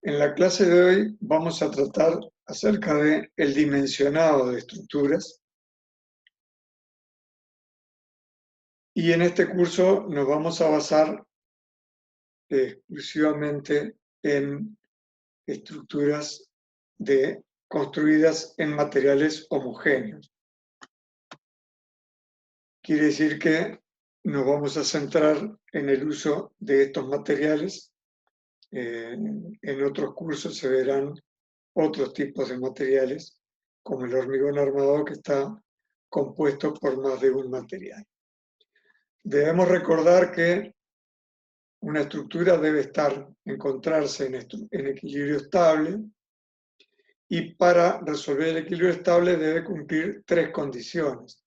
En la clase de hoy vamos a tratar acerca de el dimensionado de estructuras y en este curso nos vamos a basar exclusivamente en estructuras construidas en materiales homogéneos. Quiere decir que nos vamos a centrar en el uso de estos materiales. En otros cursos se verán otros tipos de materiales, como el hormigón armado, que está compuesto por más de un material. Debemos recordar que una estructura debe encontrarse en equilibrio estable, y para resolver el equilibrio estable debe cumplir tres condiciones.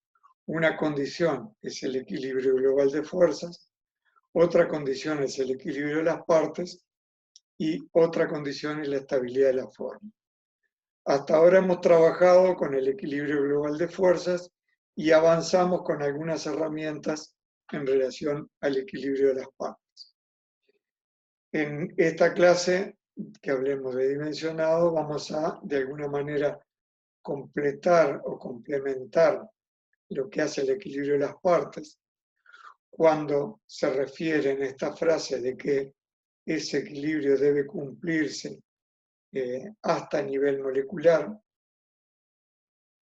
Una condición es el equilibrio global de fuerzas, otra condición es el equilibrio de las partes y otra condición es la estabilidad de la forma. Hasta ahora hemos trabajado con el equilibrio global de fuerzas y avanzamos con algunas herramientas en relación al equilibrio de las partes. En esta clase que hablemos de dimensionado, vamos a, de alguna manera, completar o complementar lo que hace el equilibrio de las partes, cuando se refiere en esta frase de que ese equilibrio debe cumplirse hasta nivel molecular,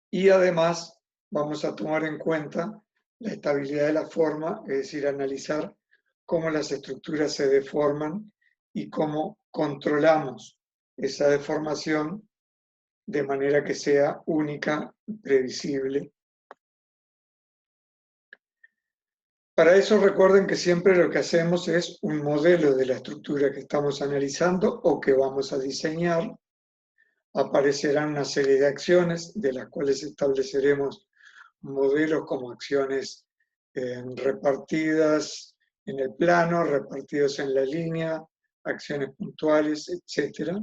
y además vamos a tomar en cuenta la estabilidad de la forma, es decir, analizar cómo las estructuras se deforman y cómo controlamos esa deformación de manera que sea única y previsible. Para eso recuerden que siempre lo que hacemos es un modelo de la estructura que estamos analizando o que vamos a diseñar. Aparecerán una serie de acciones de las cuales estableceremos modelos como acciones repartidas en el plano, repartidos en la línea, acciones puntuales, etc.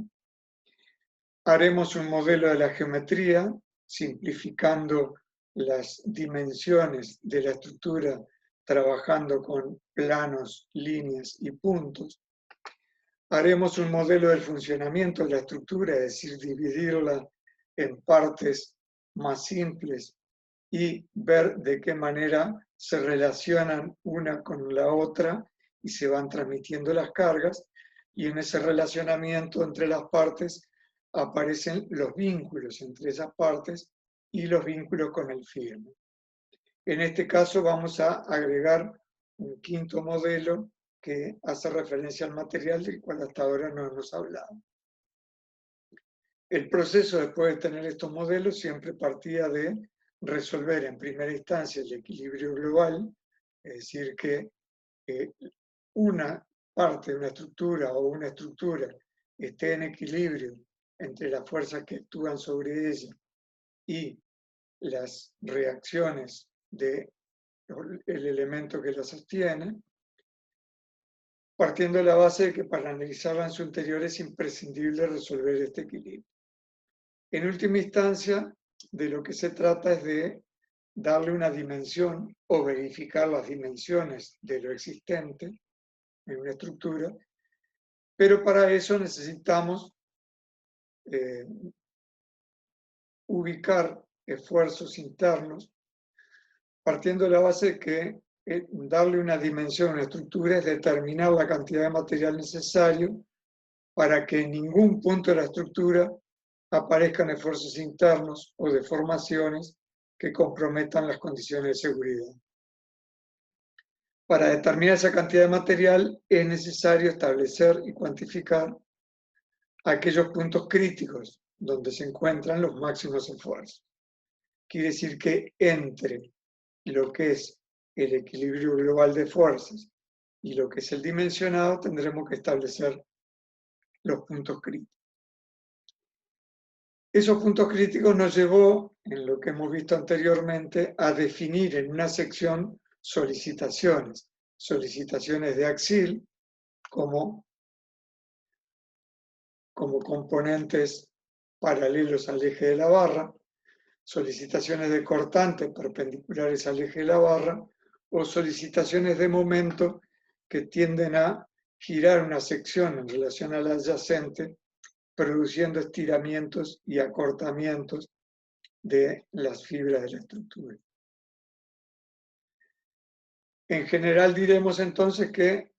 Haremos un modelo de la geometría, simplificando las dimensiones de la estructura, trabajando con planos, líneas y puntos. Haremos un modelo del funcionamiento de la estructura, es decir, dividirla en partes más simples y ver de qué manera se relacionan una con la otra y se van transmitiendo las cargas, y en ese relacionamiento entre las partes aparecen los vínculos entre esas partes y los vínculos con el firme. En este caso vamos a agregar un quinto modelo que hace referencia al material del cual hasta ahora no hemos hablado. El proceso, después de tener estos modelos, siempre partía de resolver en primera instancia el equilibrio global, es decir, que una parte de una estructura o una estructura esté en equilibrio entre las fuerzas que actúan sobre ella y las reacciones del elemento que la sostiene, partiendo de la base de que para analizarla en su interior es imprescindible resolver este equilibrio. En última instancia, de lo que se trata es de darle una dimensión o verificar las dimensiones de lo existente en una estructura, pero para eso necesitamos ubicar esfuerzos internos, partiendo de la base de que darle una dimensión a una estructura es determinar la cantidad de material necesario para que en ningún punto de la estructura aparezcan esfuerzos internos o deformaciones que comprometan las condiciones de seguridad. Para determinar esa cantidad de material es necesario establecer y cuantificar aquellos puntos críticos donde se encuentran los máximos esfuerzos. Quiere decir que entre lo que es el equilibrio global de fuerzas y lo que es el dimensionado tendremos que establecer los puntos críticos. Esos puntos críticos nos llevó, en lo que hemos visto anteriormente, a definir en una sección solicitaciones de axil como componentes paralelos al eje de la barra, solicitaciones de cortantes perpendiculares al eje de la barra, o solicitaciones de momento que tienden a girar una sección en relación a la adyacente produciendo estiramientos y acortamientos de las fibras de la estructura. En general diremos entonces que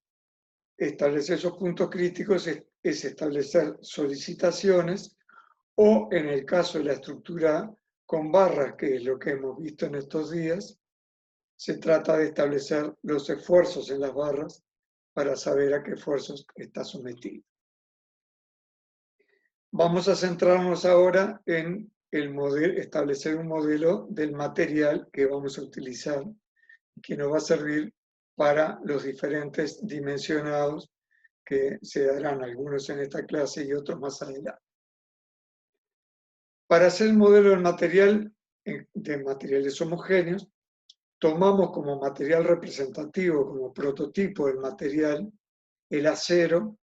establecer esos puntos críticos es establecer solicitaciones, o en el caso de la estructura con barras, que es lo que hemos visto en estos días, se trata de establecer los esfuerzos en las barras para saber a qué esfuerzos está sometido. Vamos a centrarnos ahora en establecer un modelo del material que vamos a utilizar, que nos va a servir para los diferentes dimensionados que se darán, algunos en esta clase y otros más adelante. Para hacer el modelo del material, de materiales homogéneos, tomamos como material representativo, como prototipo del material, el acero,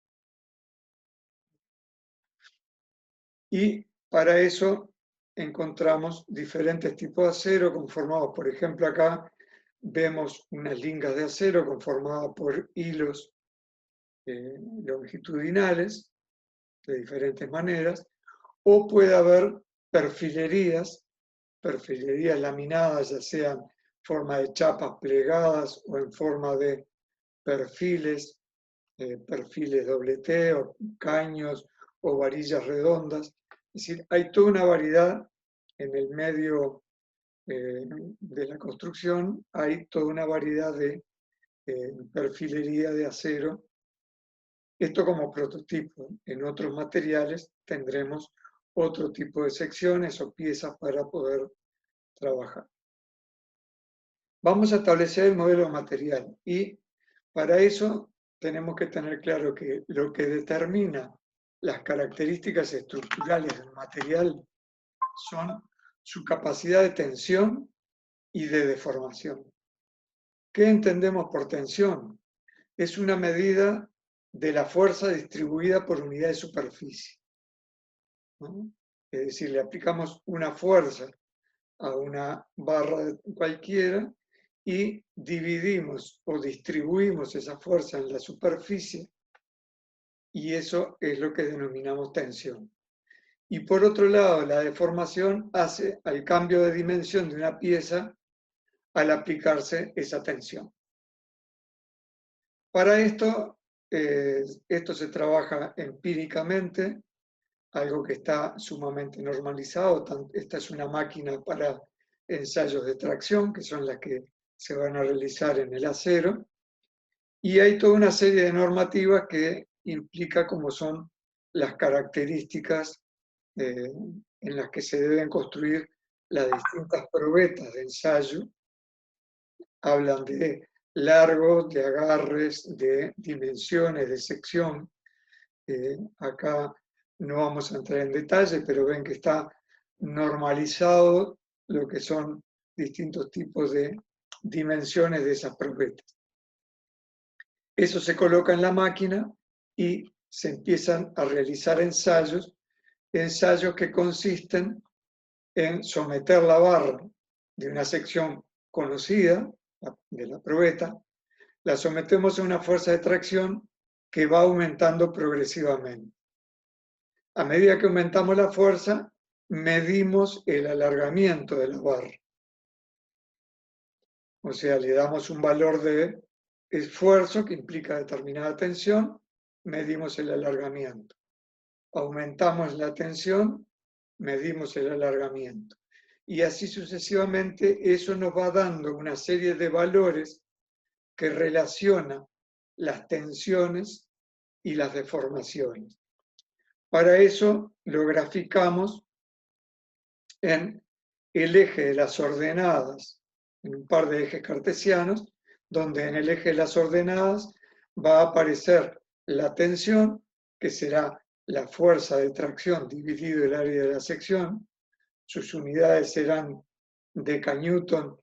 y para eso encontramos diferentes tipos de acero conformados, por ejemplo, acá vemos unas lingas de acero conformadas por hilos longitudinales de diferentes maneras, o puede haber perfilerías laminadas, ya sean en forma de chapas plegadas o en forma de perfiles, perfiles doble T o caños o varillas redondas. Es decir, hay toda una variedad en el medio de la construcción, hay toda una variedad de perfilería de acero. Esto como prototipo. En otros materiales tendremos otro tipo de secciones o piezas para poder trabajar. Vamos a establecer el modelo material y para eso tenemos que tener claro que lo que determina las características estructurales del material son su capacidad de tensión y de deformación. ¿Qué entendemos por tensión? Es una medida de la fuerza distribuida por unidad de superficie, ¿no? Es decir, le aplicamos una fuerza a una barra cualquiera y dividimos o distribuimos esa fuerza en la superficie, y eso es lo que denominamos tensión. Y por otro lado, la deformación hace al cambio de dimensión de una pieza al aplicarse esa tensión. Para esto, esto se trabaja empíricamente, algo que está sumamente normalizado. Esta es una máquina para ensayos de tracción, que son las que se van a realizar en el acero, y hay toda una serie de normativas que implica cómo son las características en las que se deben construir las distintas probetas de ensayo. Hablan de largos, de agarres, de dimensiones, de sección. Acá no vamos a entrar en detalle, pero ven que está normalizado lo que son distintos tipos de dimensiones de esas probetas. Eso se coloca en la máquina y se empiezan a realizar ensayos que consisten en someter la barra de una sección conocida, de la probeta, la sometemos a una fuerza de tracción que va aumentando progresivamente. A medida que aumentamos la fuerza, medimos el alargamiento de la barra. O sea, le damos un valor de esfuerzo que implica determinada tensión, medimos el alargamiento. Aumentamos la tensión, medimos el alargamiento. Y así sucesivamente, eso nos va dando una serie de valores que relacionan las tensiones y las deformaciones. Para eso lo graficamos en el eje de las ordenadas, en un par de ejes cartesianos, donde en el eje de las ordenadas va a aparecer la tensión, que será la fuerza de tracción dividido el área de la sección. Sus unidades serán decanewton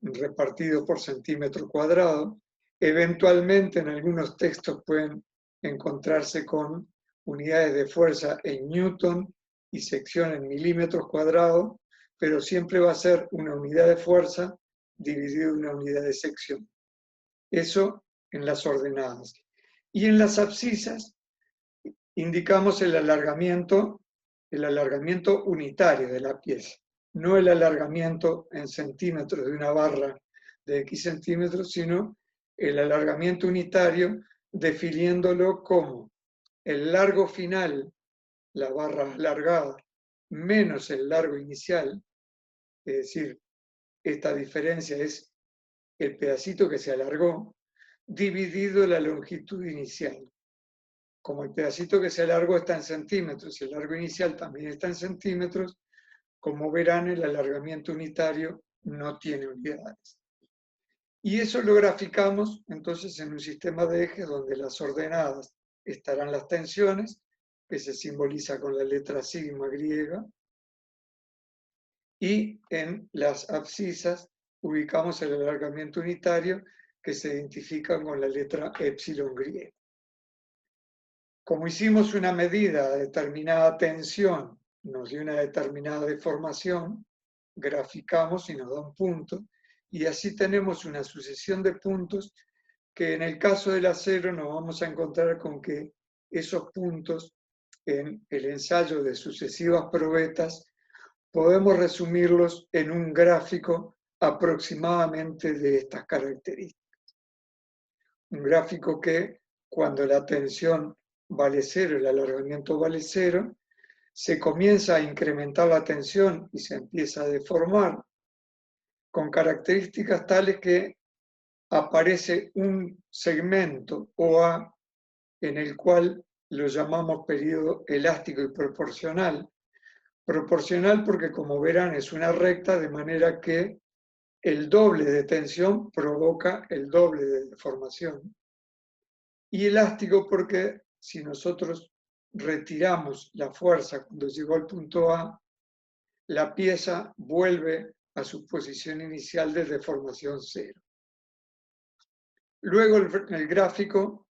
repartido por centímetro cuadrado. Eventualmente en algunos textos pueden encontrarse con unidades de fuerza en newton y sección en milímetros cuadrados, pero siempre va a ser una unidad de fuerza dividido en una unidad de sección. Eso en las ordenadas. Y en las abscisas indicamos el alargamiento unitario de la pieza, no el alargamiento en centímetros de una barra de X centímetros, sino el alargamiento unitario, definiéndolo como el largo final, la barra alargada, menos el largo inicial, es decir, esta diferencia es el pedacito que se alargó, dividido la longitud inicial. Como el pedacito que se alargó está en centímetros y el largo inicial también está en centímetros, como verán, el alargamiento unitario no tiene unidades. Y eso lo graficamos entonces en un sistema de ejes donde las ordenadas estarán las tensiones, que se simboliza con la letra sigma griega, y en las abscisas ubicamos el alargamiento unitario, que se identifica con la letra epsilon griega. Como hicimos una medida de determinada tensión, nos dio una determinada deformación, graficamos y nos da un punto, y así tenemos una sucesión de puntos que en el caso del acero nos vamos a encontrar con que esos puntos en el ensayo de sucesivas probetas podemos resumirlos en un gráfico aproximadamente de estas características. Un gráfico que cuando la tensión vale cero, el alargamiento vale cero, se comienza a incrementar la tensión y se empieza a deformar con características tales que aparece un segmento OA en el cual lo llamamos periodo elástico y proporcional. Proporcional porque, como verán, es una recta, de manera que el doble de tensión provoca el doble de deformación. Y elástico porque si nosotros retiramos la fuerza cuando llegó al punto A, la pieza vuelve a su posición inicial de deformación cero. Luego el gráfico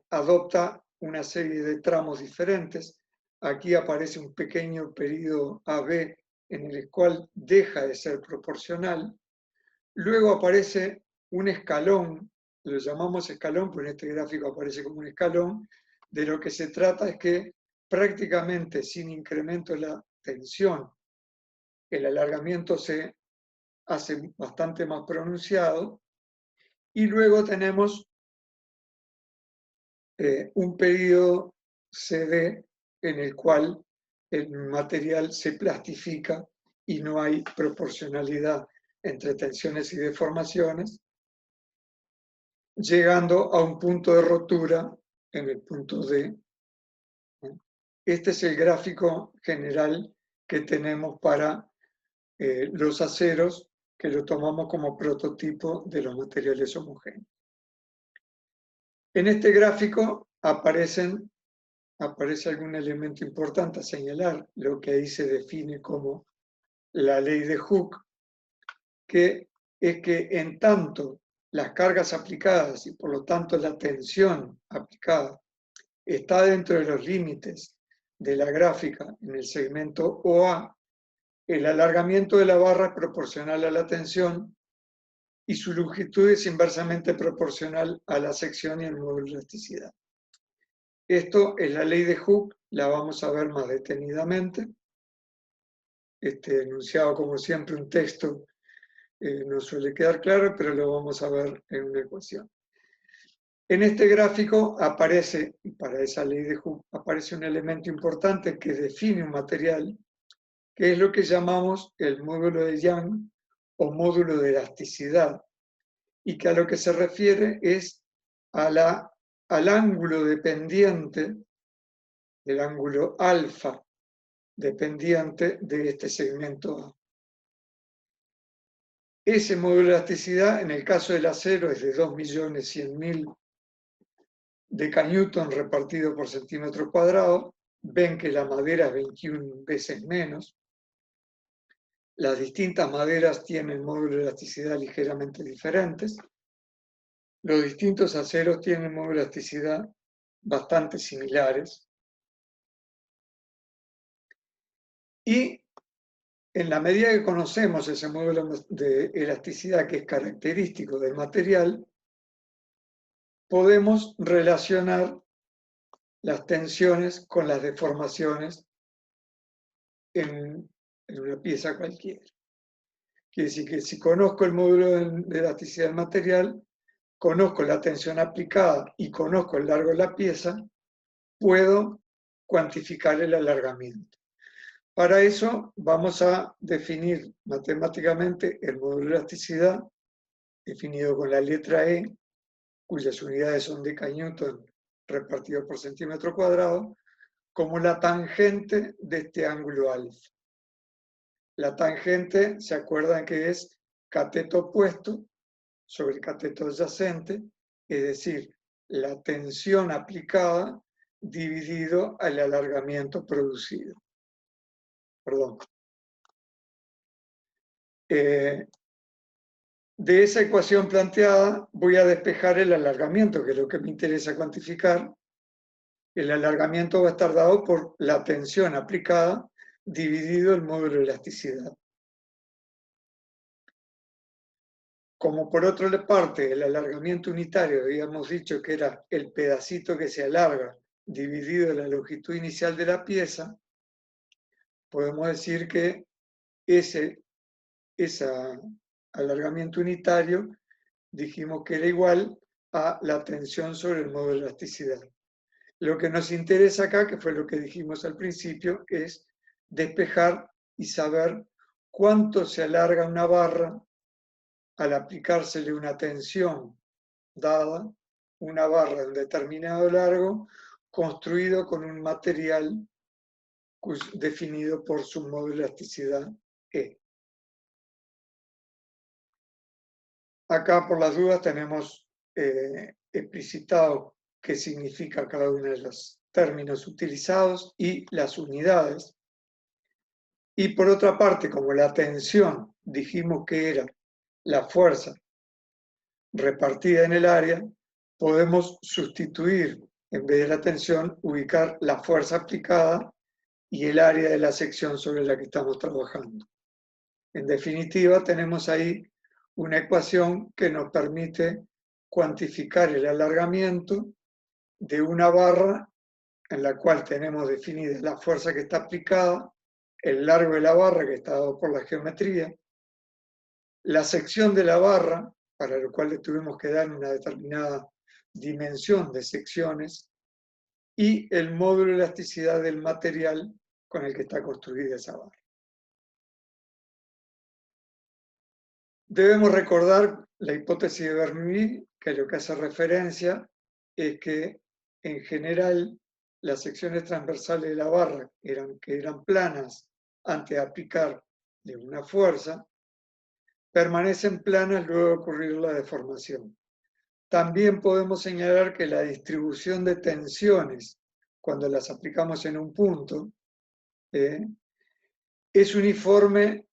adopta una serie de tramos diferentes. Aquí aparece un pequeño periodo AB en el cual deja de ser proporcional. Luego aparece un escalón, lo llamamos escalón, pero en este gráfico aparece como un escalón. De lo que se trata es que prácticamente sin incremento de la tensión, el alargamiento se hace bastante más pronunciado. Y luego tenemos un periodo CD en el cual el material se plastifica y no hay proporcionalidad entre tensiones y deformaciones, llegando a un punto de rotura en el punto D. Este es el gráfico general que tenemos para los aceros, que lo tomamos como prototipo de los materiales homogéneos. En este gráfico aparece algún elemento importante a señalar, lo que ahí se define como la ley de Hooke, que es que en tanto las cargas aplicadas y por lo tanto la tensión aplicada está dentro de los límites de la gráfica en el segmento OA, el alargamiento de la barra es proporcional a la tensión y su longitud es inversamente proporcional a la sección y el módulo de elasticidad. Esto es la ley de Hooke, la vamos a ver más detenidamente. Enunciado como siempre un texto no suele quedar claro, pero lo vamos a ver en una ecuación. En este gráfico aparece, y para esa ley de Hooke, aparece un elemento importante que define un material, que es lo que llamamos el módulo de Young o módulo de elasticidad, y que a lo que se refiere es al ángulo dependiente, el ángulo alfa dependiente de este segmento A. Ese módulo de elasticidad, en el caso del acero, es de 2.100.000 decanewton repartido por centímetro cuadrado. Ven que la madera es 21 veces menos. Las distintas maderas tienen módulos de elasticidad ligeramente diferentes. Los distintos aceros tienen módulos de elasticidad bastante similares. Y en la medida que conocemos ese módulo de elasticidad que es característico del material, podemos relacionar las tensiones con las deformaciones en una pieza cualquiera. Quiere decir que si conozco el módulo de elasticidad del material, conozco la tensión aplicada y conozco el largo de la pieza, puedo cuantificar el alargamiento. Para eso vamos a definir matemáticamente el módulo de elasticidad, definido con la letra E, cuyas unidades son deca-newton repartido por centímetro cuadrado, como la tangente de este ángulo alfa. La tangente, ¿se acuerdan que es cateto opuesto sobre el cateto adyacente? Es decir, la tensión aplicada dividido al alargamiento producido. Perdón. De esa ecuación planteada voy a despejar el alargamiento, que es lo que me interesa cuantificar. El alargamiento va a estar dado por la tensión aplicada dividido el módulo de elasticidad. Como por otra parte el alargamiento unitario habíamos dicho que era el pedacito que se alarga dividido la longitud inicial de la pieza, podemos decir que ese alargamiento unitario dijimos que era igual a la tensión sobre el módulo de elasticidad. Lo que nos interesa acá, que fue lo que dijimos al principio, es despejar y saber cuánto se alarga una barra al aplicársele una tensión dada, una barra de un determinado largo, construido con un material definido por su módulo de elasticidad E. Acá, por las dudas, tenemos explicitado qué significa cada uno de los términos utilizados y las unidades. Y por otra parte, como la tensión dijimos que era la fuerza repartida en el área, podemos sustituir, en vez de la tensión, ubicar la fuerza aplicada y el área de la sección sobre la que estamos trabajando. En definitiva, tenemos ahí una ecuación que nos permite cuantificar el alargamiento de una barra en la cual tenemos definida la fuerza que está aplicada, el largo de la barra que está dado por la geometría, la sección de la barra, para lo cual le tuvimos que dar una determinada dimensión de secciones, y el módulo de elasticidad del material con el que está construida esa barra. Debemos recordar la hipótesis de Bernoulli, que lo que hace referencia es que en general las secciones transversales de la barra que eran planas antes de aplicar de una fuerza, permanecen planas luego de ocurrir la deformación. También podemos señalar que la distribución de tensiones, cuando las aplicamos en un punto, es uniforme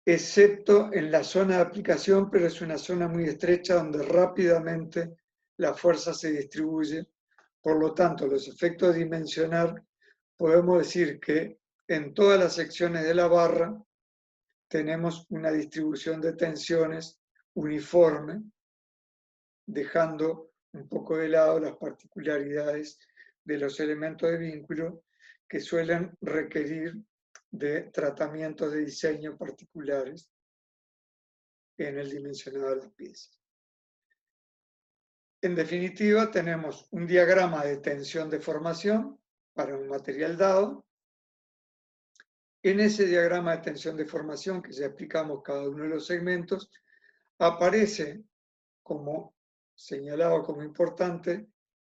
excepto en la zona de aplicación, pero es una zona muy estrecha donde rápidamente la fuerza se distribuye. Por lo tanto, los efectos de dimensionar, podemos decir que en todas las secciones de la barra tenemos una distribución de tensiones uniforme, dejando un poco de lado las particularidades de los elementos de vínculo que suelen requerir de tratamientos de diseño particulares en el dimensionado de las piezas. En definitiva, tenemos un diagrama de tensión-deformación para un material dado. En ese diagrama de tensión-deformación, que ya explicamos cada uno de los segmentos, aparece como señalado como importante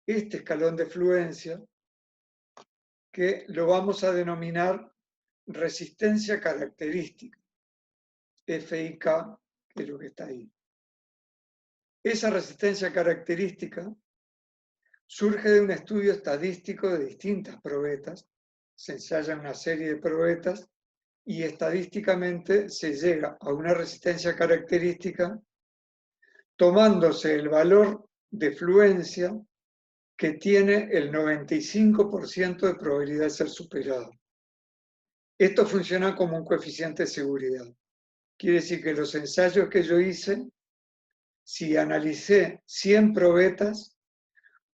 este escalón de fluencia, que lo vamos a denominar resistencia característica, FIK, que es lo que está ahí. Esa resistencia característica surge de un estudio estadístico de distintas probetas, se ensaya una serie de probetas y estadísticamente se llega a una resistencia característica tomándose el valor de fluencia que tiene el 95% de probabilidad de ser superado. Esto funciona como un coeficiente de seguridad. Quiere decir que los ensayos que yo hice, si analicé 100 probetas,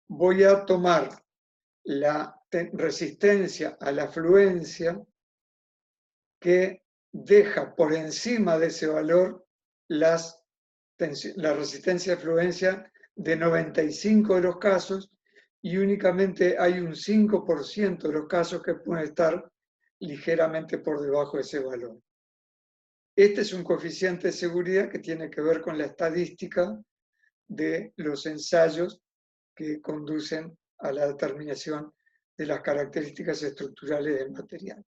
voy a tomar la resistencia a la fluencia, que deja por encima de ese valor la resistencia de fluencia de 95 de los casos, y únicamente hay un 5% de los casos que pueden estar ligeramente por debajo de ese valor. Este es un coeficiente de seguridad que tiene que ver con la estadística de los ensayos que conducen a la determinación de las características estructurales del material.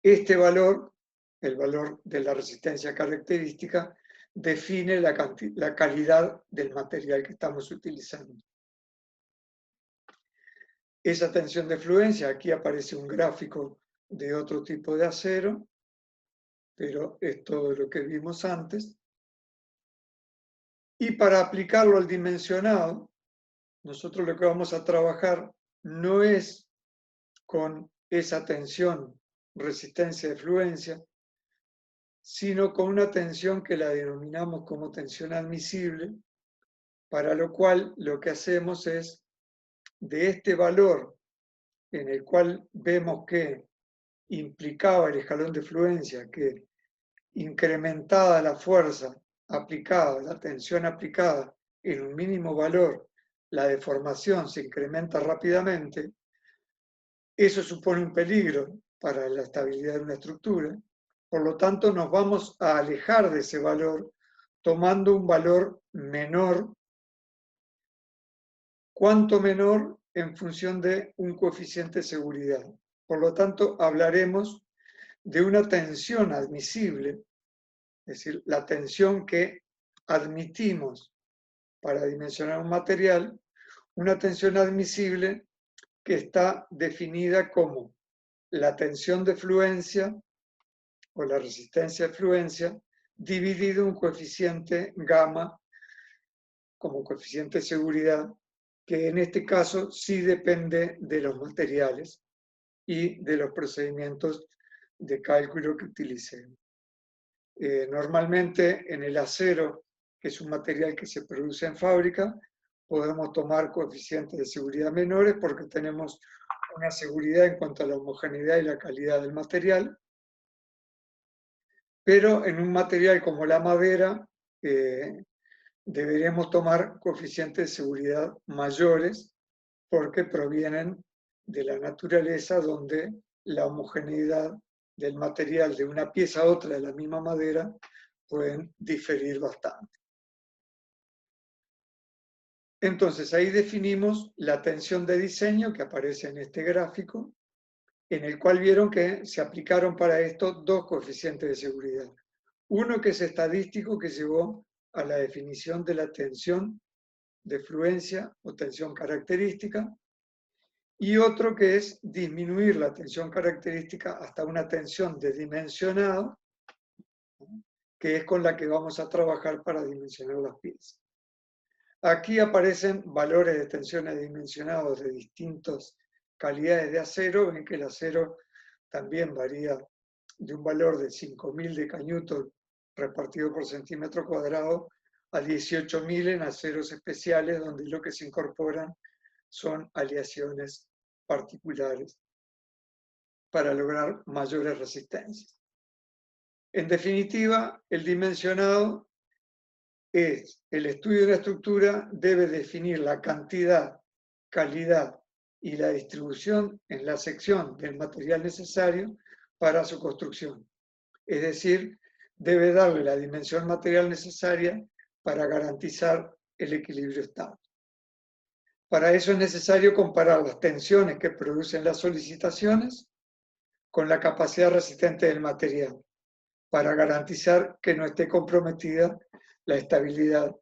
Este valor, el valor de la resistencia característica, define la calidad del material que estamos utilizando. Esa tensión de fluencia, aquí aparece un gráfico de otro tipo de acero, pero es todo lo que vimos antes. Y para aplicarlo al dimensionado, nosotros lo que vamos a trabajar no es con esa tensión, resistencia de fluencia, sino con una tensión que la denominamos como tensión admisible, para lo cual lo que hacemos es, de este valor en el cual vemos que implicaba el escalón de fluencia, que incrementada la fuerza aplicada, la tensión aplicada en un mínimo valor, la deformación se incrementa rápidamente, eso supone un peligro para la estabilidad de una estructura. Por lo tanto, nos vamos a alejar de ese valor tomando un valor menor. ¿Cuánto menor? En función de un coeficiente de seguridad. Por lo tanto, hablaremos de una tensión admisible, es decir, la tensión que admitimos para dimensionar un material, una tensión admisible que está definida como la tensión de fluencia o la resistencia de fluencia dividido un coeficiente gamma como coeficiente de seguridad, que en este caso sí depende de los materiales y de los procedimientos de cálculo que utilicemos. Normalmente en el acero, que es un material que se produce en fábrica, podemos tomar coeficientes de seguridad menores porque tenemos una seguridad en cuanto a la homogeneidad y la calidad del material. Pero en un material como la madera, deberíamos tomar coeficientes de seguridad mayores porque provienen de la naturaleza, donde la homogeneidad del material de una pieza a otra de la misma madera pueden diferir bastante. Entonces ahí definimos la tensión de diseño que aparece en este gráfico, en el cual vieron que se aplicaron para esto dos coeficientes de seguridad. Uno que es estadístico, que llevó a la definición de la tensión de fluencia o tensión característica, y otro que es disminuir la tensión característica hasta una tensión de dimensionado, que es con la que vamos a trabajar para dimensionar las piezas. Aquí aparecen valores de tensiones dimensionados de distintas calidades de acero. Ven que el acero también varía de un valor de 5.000 decanewton repartido por centímetro cuadrado a 18.000 en aceros especiales, donde lo que se incorporan son aleaciones particulares para lograr mayores resistencias. En definitiva, el dimensionado es el estudio de la estructura, debe definir la cantidad, calidad y la distribución en la sección del material necesario para su construcción. Es decir, debe darle la dimensión material necesaria para garantizar el equilibrio estable. Para eso es necesario comparar las tensiones que producen las solicitaciones con la capacidad resistente del material, para garantizar que no esté comprometida la estabilidad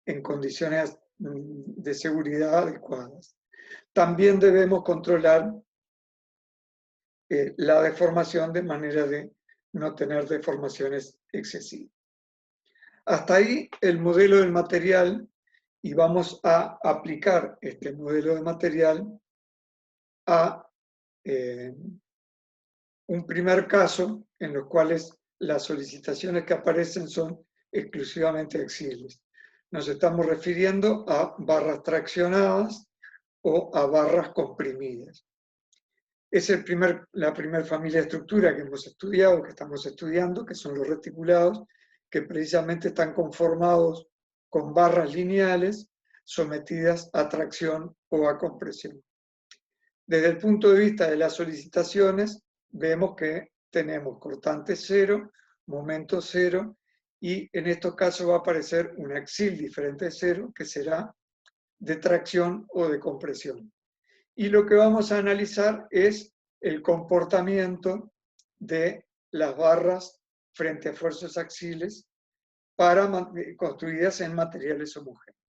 en condiciones de seguridad adecuadas. También debemos controlar la deformación de manera de no tener deformaciones excesivas. Hasta ahí el modelo del material, y vamos a aplicar este modelo de material a un primer caso en los cuales las solicitaciones que aparecen son exclusivamente axiales. Nos estamos refiriendo a barras traccionadas o a barras comprimidas. Es la primera familia de estructura que hemos estudiado, que estamos estudiando, que son los reticulados, que precisamente están conformados con barras lineales sometidas a tracción o a compresión. Desde el punto de vista de las solicitaciones, vemos que tenemos cortante cero, momento cero, y en estos casos va a aparecer un axil diferente de cero, que será de tracción o de compresión. Y lo que vamos a analizar es el comportamiento de las barras frente a fuerzas axiles construidas en materiales homogéneos.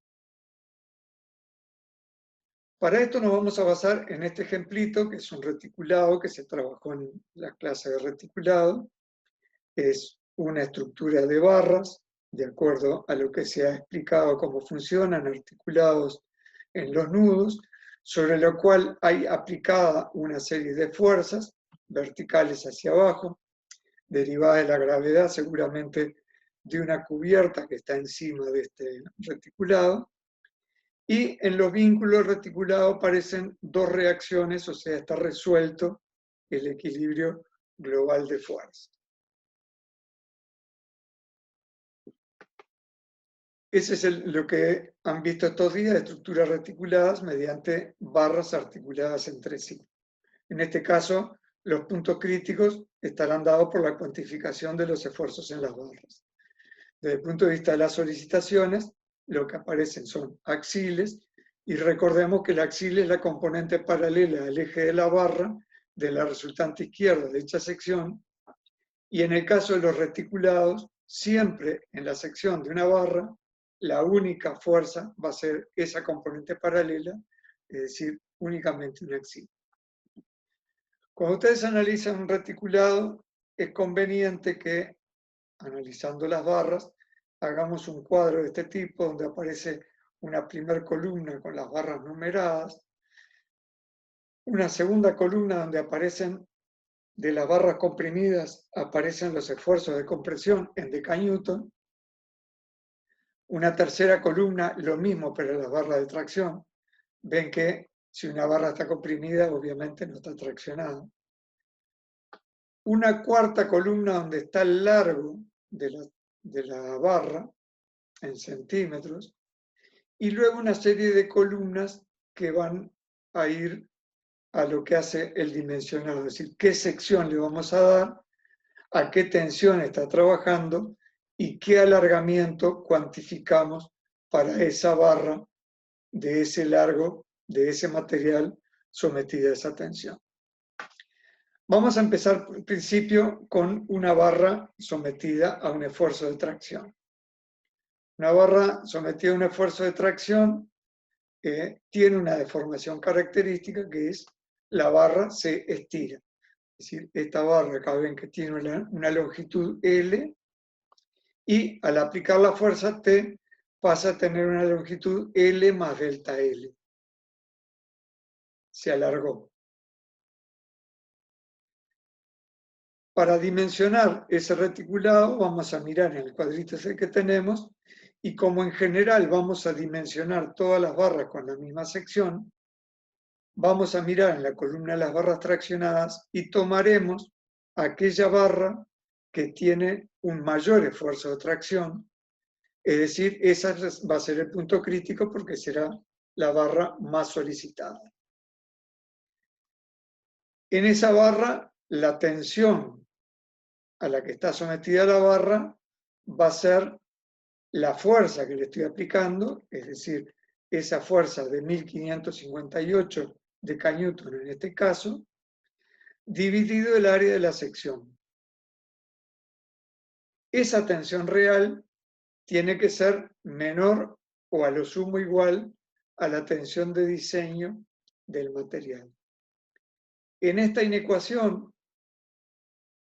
Para esto nos vamos a basar en este ejemplito, que es un reticulado que se trabajó en la clase de reticulado. Es una estructura de barras, de acuerdo a lo que se ha explicado cómo funcionan, articulados en los nudos, sobre lo cual hay aplicada una serie de fuerzas verticales hacia abajo, derivadas de la gravedad, seguramente de una cubierta que está encima de este reticulado. Y en los vínculos reticulados aparecen dos reacciones, o sea, está resuelto el equilibrio global de fuerza. Ese es lo que han visto estos días, estructuras reticuladas mediante barras articuladas entre sí. En este caso, los puntos críticos estarán dados por la cuantificación de los esfuerzos en las barras. Desde el punto de vista de las solicitaciones, lo que aparecen son axiles, y recordemos que el axil es la componente paralela al eje de la barra de la resultante izquierda de dicha sección, y en el caso de los reticulados, siempre en la sección de una barra, la única fuerza va a ser esa componente paralela, es decir, únicamente un axil. Cuando ustedes analizan un reticulado, es conveniente que, analizando las barras, hagamos un cuadro de este tipo, donde aparece una primera columna con las barras numeradas, una segunda columna donde aparecen, de las barras comprimidas, aparecen los esfuerzos de compresión en decanewton, una tercera columna, lo mismo, pero las barras de tracción. Ven que si una barra está comprimida, obviamente no está traccionada. Una cuarta columna donde está el largo de la barra, en centímetros, y luego una serie de columnas que van a ir a lo que hace el dimensionado, es decir, qué sección le vamos a dar, a qué tensión está trabajando y qué alargamiento cuantificamos para esa barra de ese largo, de ese material sometido a esa tensión. Vamos a empezar por principio con una barra sometida a un esfuerzo de tracción. Una barra sometida a un esfuerzo de tracción tiene una deformación característica, que es la barra se estira. Es decir, esta barra, acá ven que tiene una longitud L, y al aplicar la fuerza T pasa a tener una longitud L más delta L. Se alargó. Para dimensionar ese reticulado vamos a mirar en el cuadrito ese que tenemos, y como en general vamos a dimensionar todas las barras con la misma sección, vamos a mirar en la columna de las barras traccionadas y tomaremos aquella barra que tiene un mayor esfuerzo de tracción, es decir, esa va a ser el punto crítico porque será la barra más solicitada. En esa barra, la tensión a la que está sometida la barra va a ser la fuerza que le estoy aplicando, es decir, esa fuerza de 1558 decanewton en este caso, dividido el área de la sección. Esa tensión real tiene que ser menor o a lo sumo igual a la tensión de diseño del material. En esta inecuación,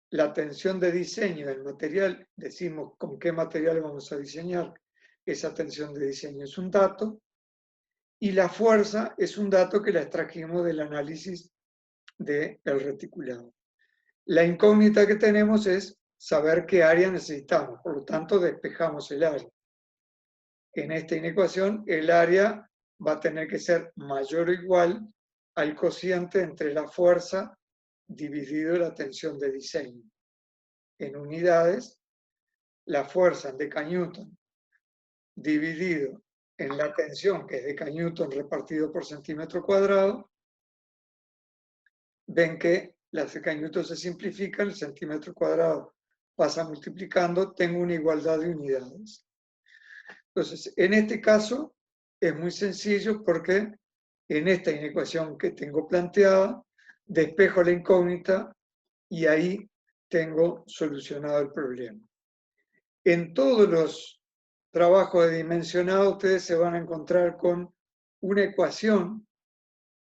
la tensión de diseño del material, decimos con qué material vamos a diseñar, esa tensión de diseño es un dato, y la fuerza es un dato que la extrajimos del análisis del reticulado. La incógnita que tenemos es saber qué área necesitamos, por lo tanto despejamos el área. En esta inecuación el área va a tener que ser mayor o igual al cociente entre la fuerza dividido la tensión de diseño. En unidades, la fuerza en decanewton dividido en la tensión, que es decanewton repartido por centímetro cuadrado, ven que las decanewton se simplifican, el centímetro cuadrado pasa multiplicando, tengo una igualdad de unidades. Entonces, en este caso es muy sencillo porque en esta inecuación que tengo planteada, despejo la incógnita y ahí tengo solucionado el problema. En todos los trabajos de dimensionado ustedes se van a encontrar con una ecuación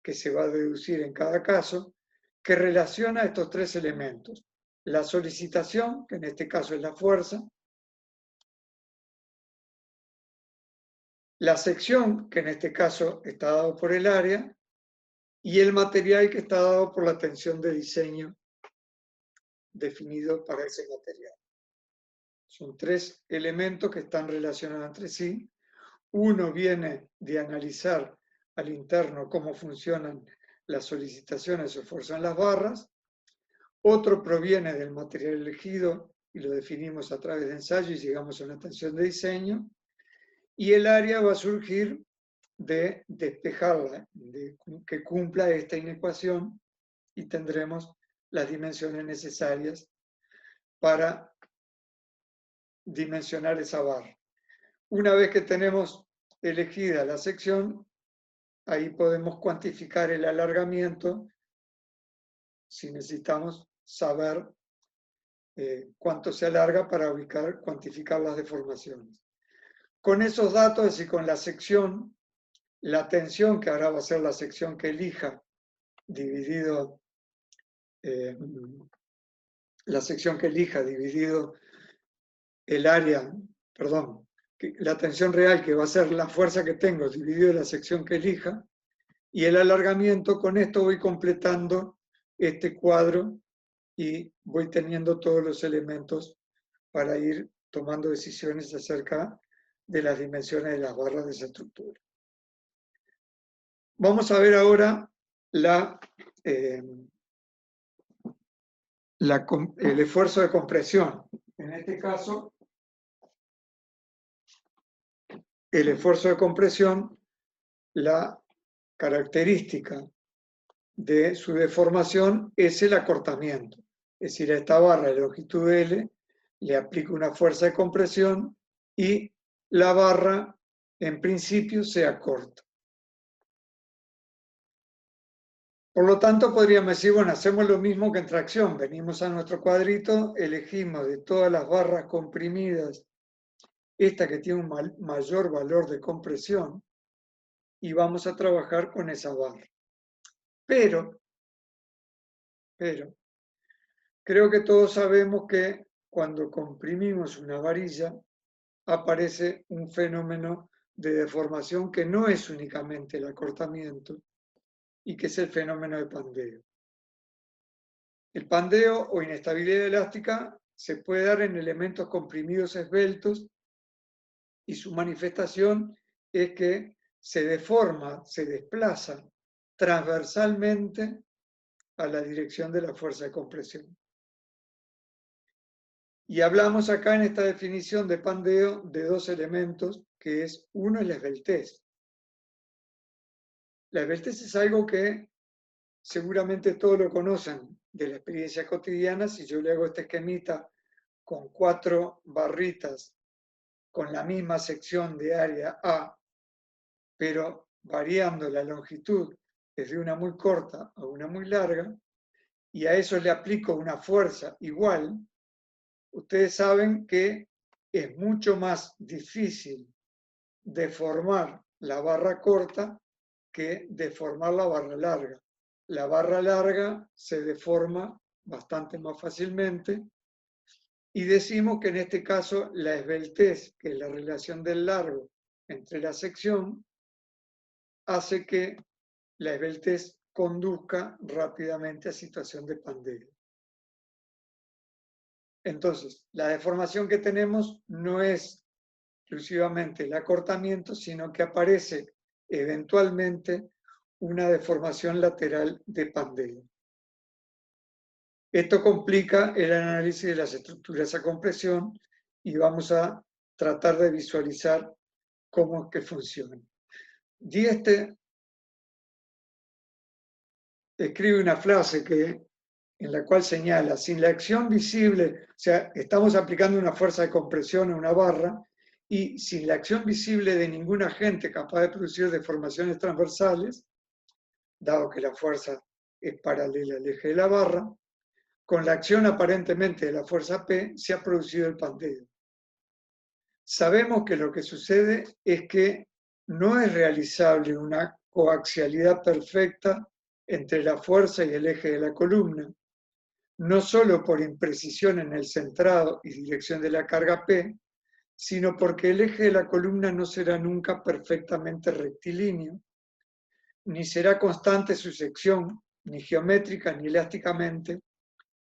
que se va a deducir en cada caso, que relaciona estos tres elementos. La solicitación, que en este caso es la fuerza, la sección, que en este caso está dado por el área, y el material que está dado por la tensión de diseño definido para ese material. Son tres elementos que están relacionados entre sí. Uno viene de analizar al interno cómo funcionan las solicitaciones o fuerzas en las barras. Otro proviene del material elegido y lo definimos a través de ensayo y llegamos a una tensión de diseño. Y el área va a surgir de despejarla, de que cumpla esta inecuación y tendremos las dimensiones necesarias para dimensionar esa barra. Una vez que tenemos elegida la sección, ahí podemos cuantificar el alargamiento si necesitamos saber cuánto se alarga para cuantificar las deformaciones. Con esos datos y con la sección, la tensión, que ahora va a ser la sección que elija, dividido, la sección que elija dividido el área, perdón, la tensión real, que va a ser la fuerza que tengo dividido la sección que elija, y el alargamiento, con esto voy completando este cuadro y voy teniendo todos los elementos para ir tomando decisiones acerca de las dimensiones de las barras de esa estructura. Vamos a ver ahora el esfuerzo de compresión. En este caso, el esfuerzo de compresión, la característica de su deformación es el acortamiento. Es decir, a esta barra de longitud L le aplico una fuerza de compresión y la barra en principio se acorta. Por lo tanto, podríamos decir, bueno, hacemos lo mismo que en tracción. Venimos a nuestro cuadrito, elegimos de todas las barras comprimidas esta que tiene un mayor valor de compresión y vamos a trabajar con esa barra. Pero, creo que todos sabemos que cuando comprimimos una varilla aparece un fenómeno de deformación que no es únicamente el acortamiento y que es el fenómeno de pandeo. El pandeo o inestabilidad elástica se puede dar en elementos comprimidos esbeltos y su manifestación es que se deforma, se desplaza transversalmente a la dirección de la fuerza de compresión. Y hablamos acá en esta definición de pandeo de dos elementos, que es uno es la esbeltez. La esbeltez es algo que seguramente todos lo conocen de la experiencia cotidiana. Si yo le hago este esquemita con 4 barritas con la misma sección de área A, pero variando la longitud desde una muy corta a una muy larga, y a eso le aplico una fuerza igual, ustedes saben que es mucho más difícil deformar la barra corta que deformar la barra larga. La barra larga se deforma bastante más fácilmente y decimos que en este caso la esbeltez, que es la relación del largo entre la sección, hace que la esbeltez conduzca rápidamente a situación de pandeo. Entonces, la deformación que tenemos no es exclusivamente el acortamiento, sino que aparece eventualmente una deformación lateral de pandeo. Esto complica el análisis de las estructuras a compresión y vamos a tratar de visualizar cómo es que funciona. Dieste escribe una frase en la cual señala, sin la acción visible, o sea, estamos aplicando una fuerza de compresión a una barra, y sin la acción visible de ningún agente capaz de producir deformaciones transversales, dado que la fuerza es paralela al eje de la barra, con la acción aparentemente de la fuerza P se ha producido el pandeo. Sabemos que lo que sucede es que no es realizable una coaxialidad perfecta entre la fuerza y el eje de la columna, no solo por imprecisión en el centrado y dirección de la carga P, sino porque el eje de la columna no será nunca perfectamente rectilíneo, ni será constante su sección, ni geométrica ni elásticamente,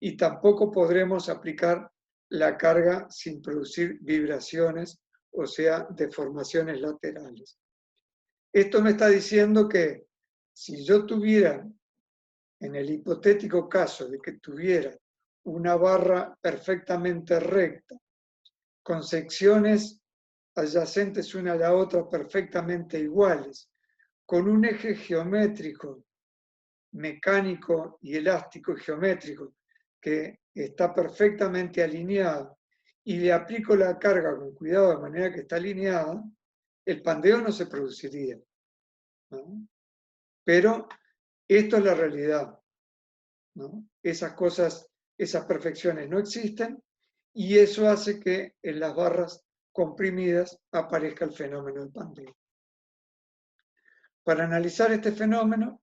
y tampoco podremos aplicar la carga sin producir vibraciones, o sea, deformaciones laterales. Esto me está diciendo que si yo tuviera, en el hipotético caso de que tuviera una barra perfectamente recta, con secciones adyacentes una a la otra perfectamente iguales, con un eje geométrico, mecánico y elástico geométrico que está perfectamente alineado, y le aplico la carga con cuidado de manera que está alineada, el pandeo no se produciría, ¿no? Pero esto es la realidad, ¿no? Esas cosas, esas perfecciones no existen, y eso hace que en las barras comprimidas aparezca el fenómeno del pandeo. Para analizar este fenómeno,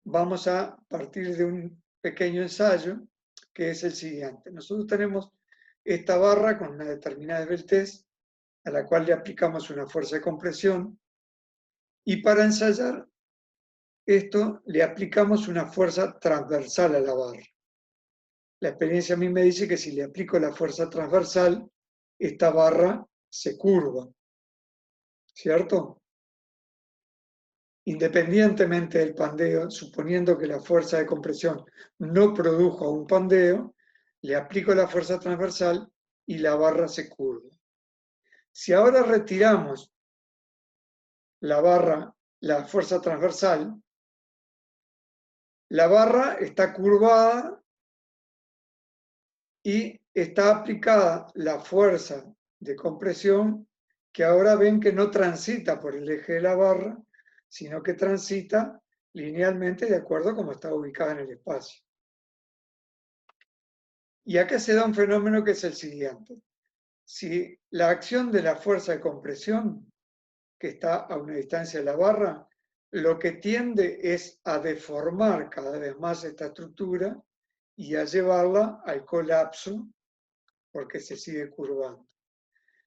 vamos a partir de un pequeño ensayo que es el siguiente. Nosotros tenemos esta barra con una determinada esbeltez a la cual le aplicamos una fuerza de compresión, y para ensayar esto le aplicamos una fuerza transversal a la barra. La experiencia a mí me dice que si le aplico la fuerza transversal, esta barra se curva, ¿cierto? Independientemente del pandeo, suponiendo que la fuerza de compresión no produjo un pandeo, le aplico la fuerza transversal y la barra se curva. Si ahora retiramos la barra, la fuerza transversal, la barra está curvada y está aplicada la fuerza de compresión, que ahora ven que no transita por el eje de la barra, sino que transita linealmente de acuerdo a cómo está ubicada en el espacio. Y acá se da un fenómeno que es el siguiente. Si la acción de la fuerza de compresión, que está a una distancia de la barra, lo que tiende es a deformar cada vez más esta estructura y a llevarla al colapso porque se sigue curvando.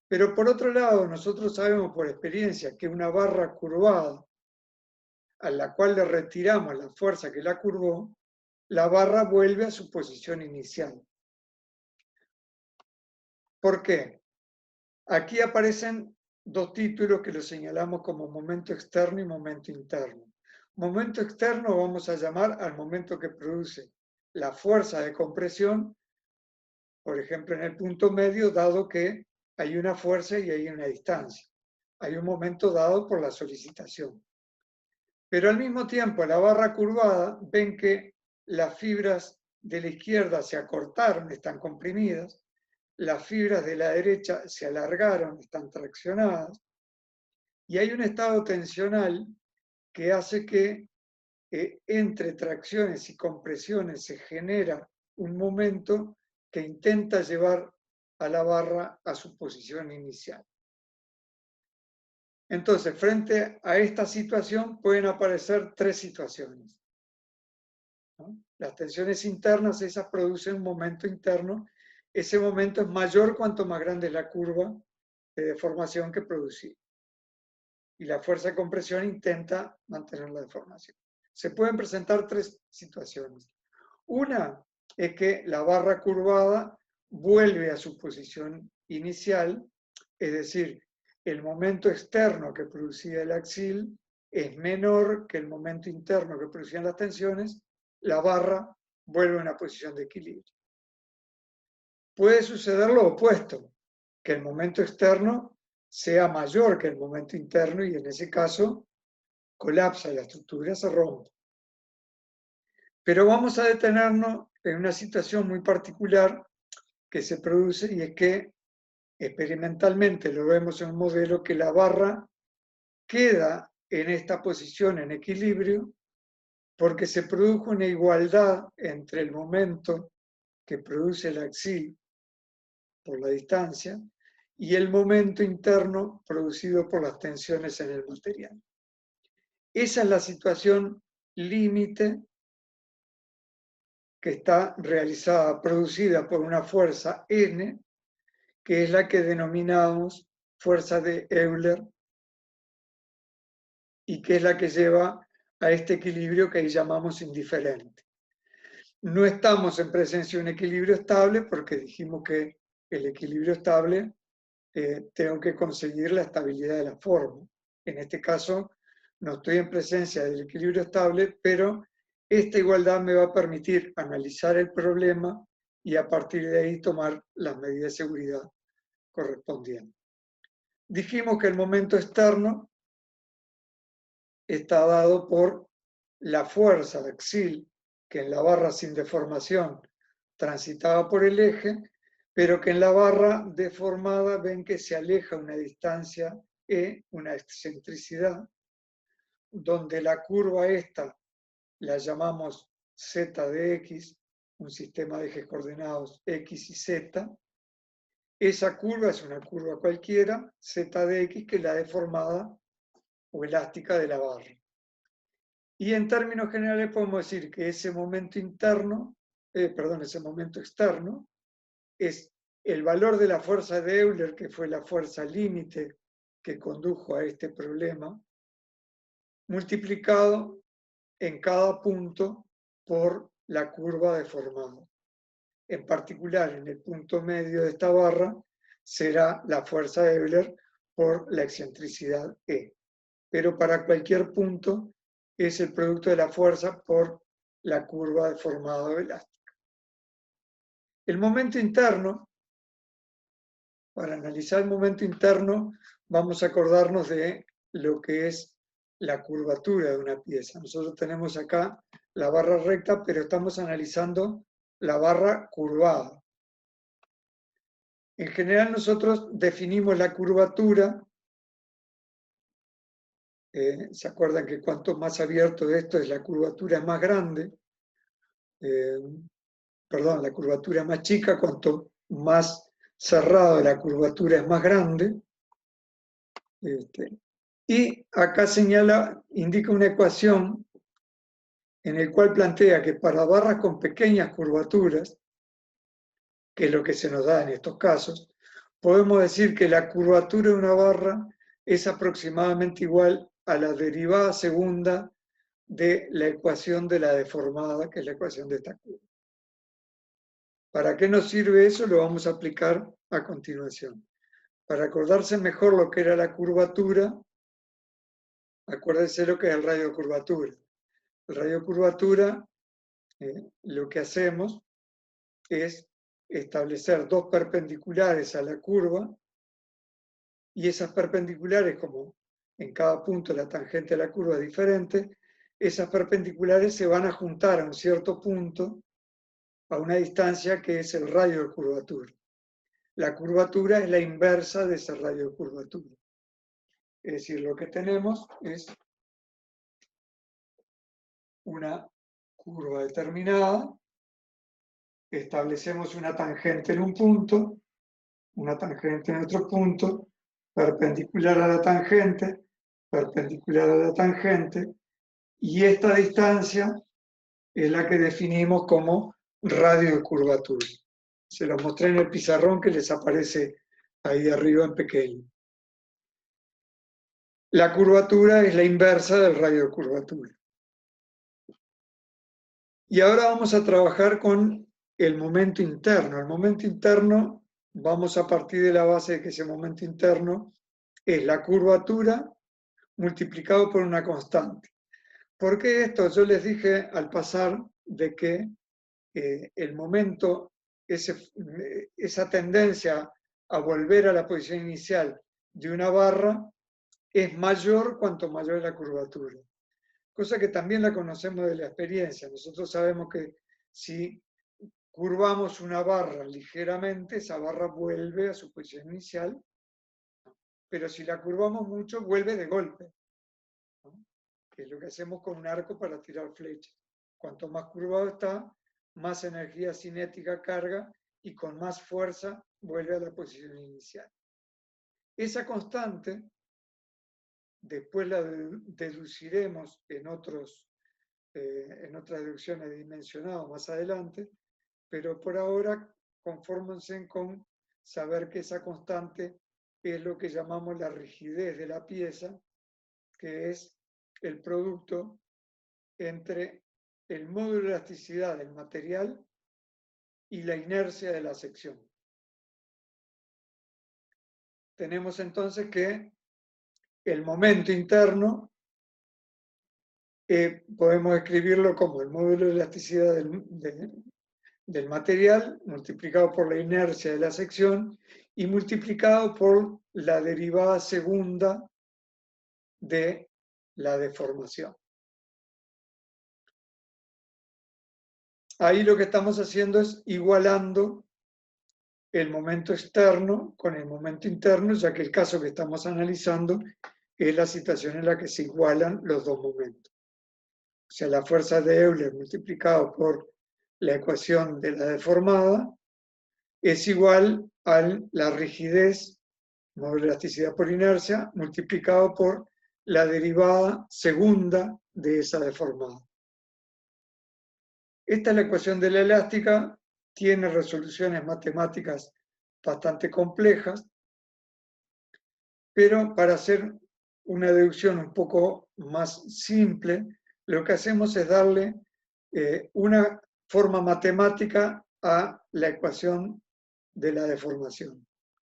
Pero por otro lado, nosotros sabemos por experiencia que una barra curvada, a la cual le retiramos la fuerza que la curvó, la barra vuelve a su posición inicial. ¿Por qué? Aquí aparecen dos títulos que los señalamos como momento externo y momento interno. Momento externo vamos a llamar al momento que produce la fuerza de compresión, por ejemplo en el punto medio, dado que hay una fuerza y hay una distancia. Hay un momento dado por la solicitación. Pero al mismo tiempo, la barra curvada, ven que las fibras de la izquierda se acortaron, están comprimidas, las fibras de la derecha se alargaron, están traccionadas, y hay un estado tensional que hace que entre tracciones y compresiones se genera un momento que intenta llevar a la barra a su posición inicial. Entonces, frente a esta situación pueden aparecer tres situaciones, ¿no? Las tensiones internas, esas producen un momento interno. Ese momento es mayor cuanto más grande es la curva de deformación que produce. Y la fuerza de compresión intenta mantener la deformación. Se pueden presentar tres situaciones. Una es que la barra curvada vuelve a su posición inicial, es decir, el momento externo que producía el axil es menor que el momento interno que producían las tensiones, la barra vuelve a una posición de equilibrio. Puede suceder lo opuesto, que el momento externo sea mayor que el momento interno y en ese caso colapsa y la estructura se rompe. Pero vamos a detenernos en una situación muy particular que se produce y es que experimentalmente lo vemos en un modelo que la barra queda en esta posición en equilibrio porque se produjo una igualdad entre el momento que produce el axil por la distancia y el momento interno producido por las tensiones en el material. Esa es la situación límite que está realizada, producida por una fuerza N, que es la que denominamos fuerza de Euler y que es la que lleva a este equilibrio que ahí llamamos indiferente. No estamos en presencia de un equilibrio estable porque dijimos que el equilibrio estable tengo que conseguir la estabilidad de la forma. En este caso, no estoy en presencia del equilibrio estable, pero esta igualdad me va a permitir analizar el problema y a partir de ahí tomar las medidas de seguridad correspondientes. Dijimos que el momento externo está dado por la fuerza axil que en la barra sin deformación transitaba por el eje, pero que en la barra deformada ven que se aleja una distancia E, una excentricidad, donde la curva esta la llamamos z de x, un sistema de ejes coordenados x y z. Esa curva es una curva cualquiera, z de x, que es la deformada o elástica de la barra. Y en términos generales podemos decir que ese momento interno, ese momento externo, es el valor de la fuerza de Euler, que fue la fuerza límite que condujo a este problema, multiplicado en cada punto por la curva deformada. En particular, en el punto medio de esta barra será la fuerza de Euler por la excentricidad E. Pero para cualquier punto es el producto de la fuerza por la curva deformada o elástica. El momento interno, para analizar el momento interno, vamos a acordarnos de lo que es la curvatura de una pieza. Nosotros tenemos acá la barra recta, pero estamos analizando la barra curvada. En general nosotros definimos la curvatura. ¿Se acuerdan que cuanto más abierto de esto es la curvatura más grande? La curvatura más chica, cuanto más cerrado la curvatura es más grande. Y acá indica una ecuación en la cual plantea que para barras con pequeñas curvaturas, que es lo que se nos da en estos casos, podemos decir que la curvatura de una barra es aproximadamente igual a la derivada segunda de la ecuación de la deformada, que es la ecuación de esta curva. ¿Para qué nos sirve eso? Lo vamos a aplicar a continuación. Para acordarse mejor lo que era la curvatura, acuérdense lo que es el radio de curvatura. El radio de curvatura, lo que hacemos es establecer dos perpendiculares a la curva, y esas perpendiculares, como en cada punto la tangente de la curva es diferente, esas perpendiculares se van a juntar a un cierto punto, a una distancia que es el radio de curvatura. La curvatura es la inversa de ese radio de curvatura. Es decir, lo que tenemos es una curva determinada, establecemos una tangente en un punto, una tangente en otro punto, perpendicular a la tangente, perpendicular a la tangente, y esta distancia es la que definimos como radio de curvatura. Se lo mostré en el pizarrón que les aparece ahí arriba en pequeño. La curvatura es la inversa del radio de curvatura. Y ahora vamos a trabajar con el momento interno. El momento interno, vamos a partir de la base de que ese momento interno es la curvatura multiplicado por una constante. ¿Por qué esto? Yo les dije al pasar de que el momento, esa tendencia a volver a la posición inicial de una barra es mayor cuanto mayor es la curvatura. Cosa que también la conocemos de la experiencia. Nosotros sabemos que si curvamos una barra ligeramente, esa barra vuelve a su posición inicial, pero si la curvamos mucho, vuelve de golpe, ¿no? Que es lo que hacemos con un arco para tirar flechas. Cuanto más curvado está, más energía cinética carga y con más fuerza vuelve a la posición inicial. Esa constante, después la deduciremos en otras deducciones de dimensionado más adelante, pero por ahora confórmense con saber que esa constante es lo que llamamos la rigidez de la pieza, que es el producto entre el módulo de elasticidad del material y la inercia de la sección. Tenemos entonces que el momento interno podemos escribirlo como el módulo de elasticidad del material multiplicado por la inercia de la sección y multiplicado por la derivada segunda de la deformación. Ahí lo que estamos haciendo es igualando el momento externo con el momento interno, ya que el caso que estamos analizando es la situación en la que se igualan los dos momentos. O sea, la fuerza de Euler multiplicado por la ecuación de la deformada es igual a la rigidez, módulo de elasticidad por inercia, multiplicado por la derivada segunda de esa deformada. Esta es la ecuación de la elástica, tiene resoluciones matemáticas bastante complejas, pero para hacer una deducción un poco más simple, lo que hacemos es darle una forma matemática a la ecuación de la deformación.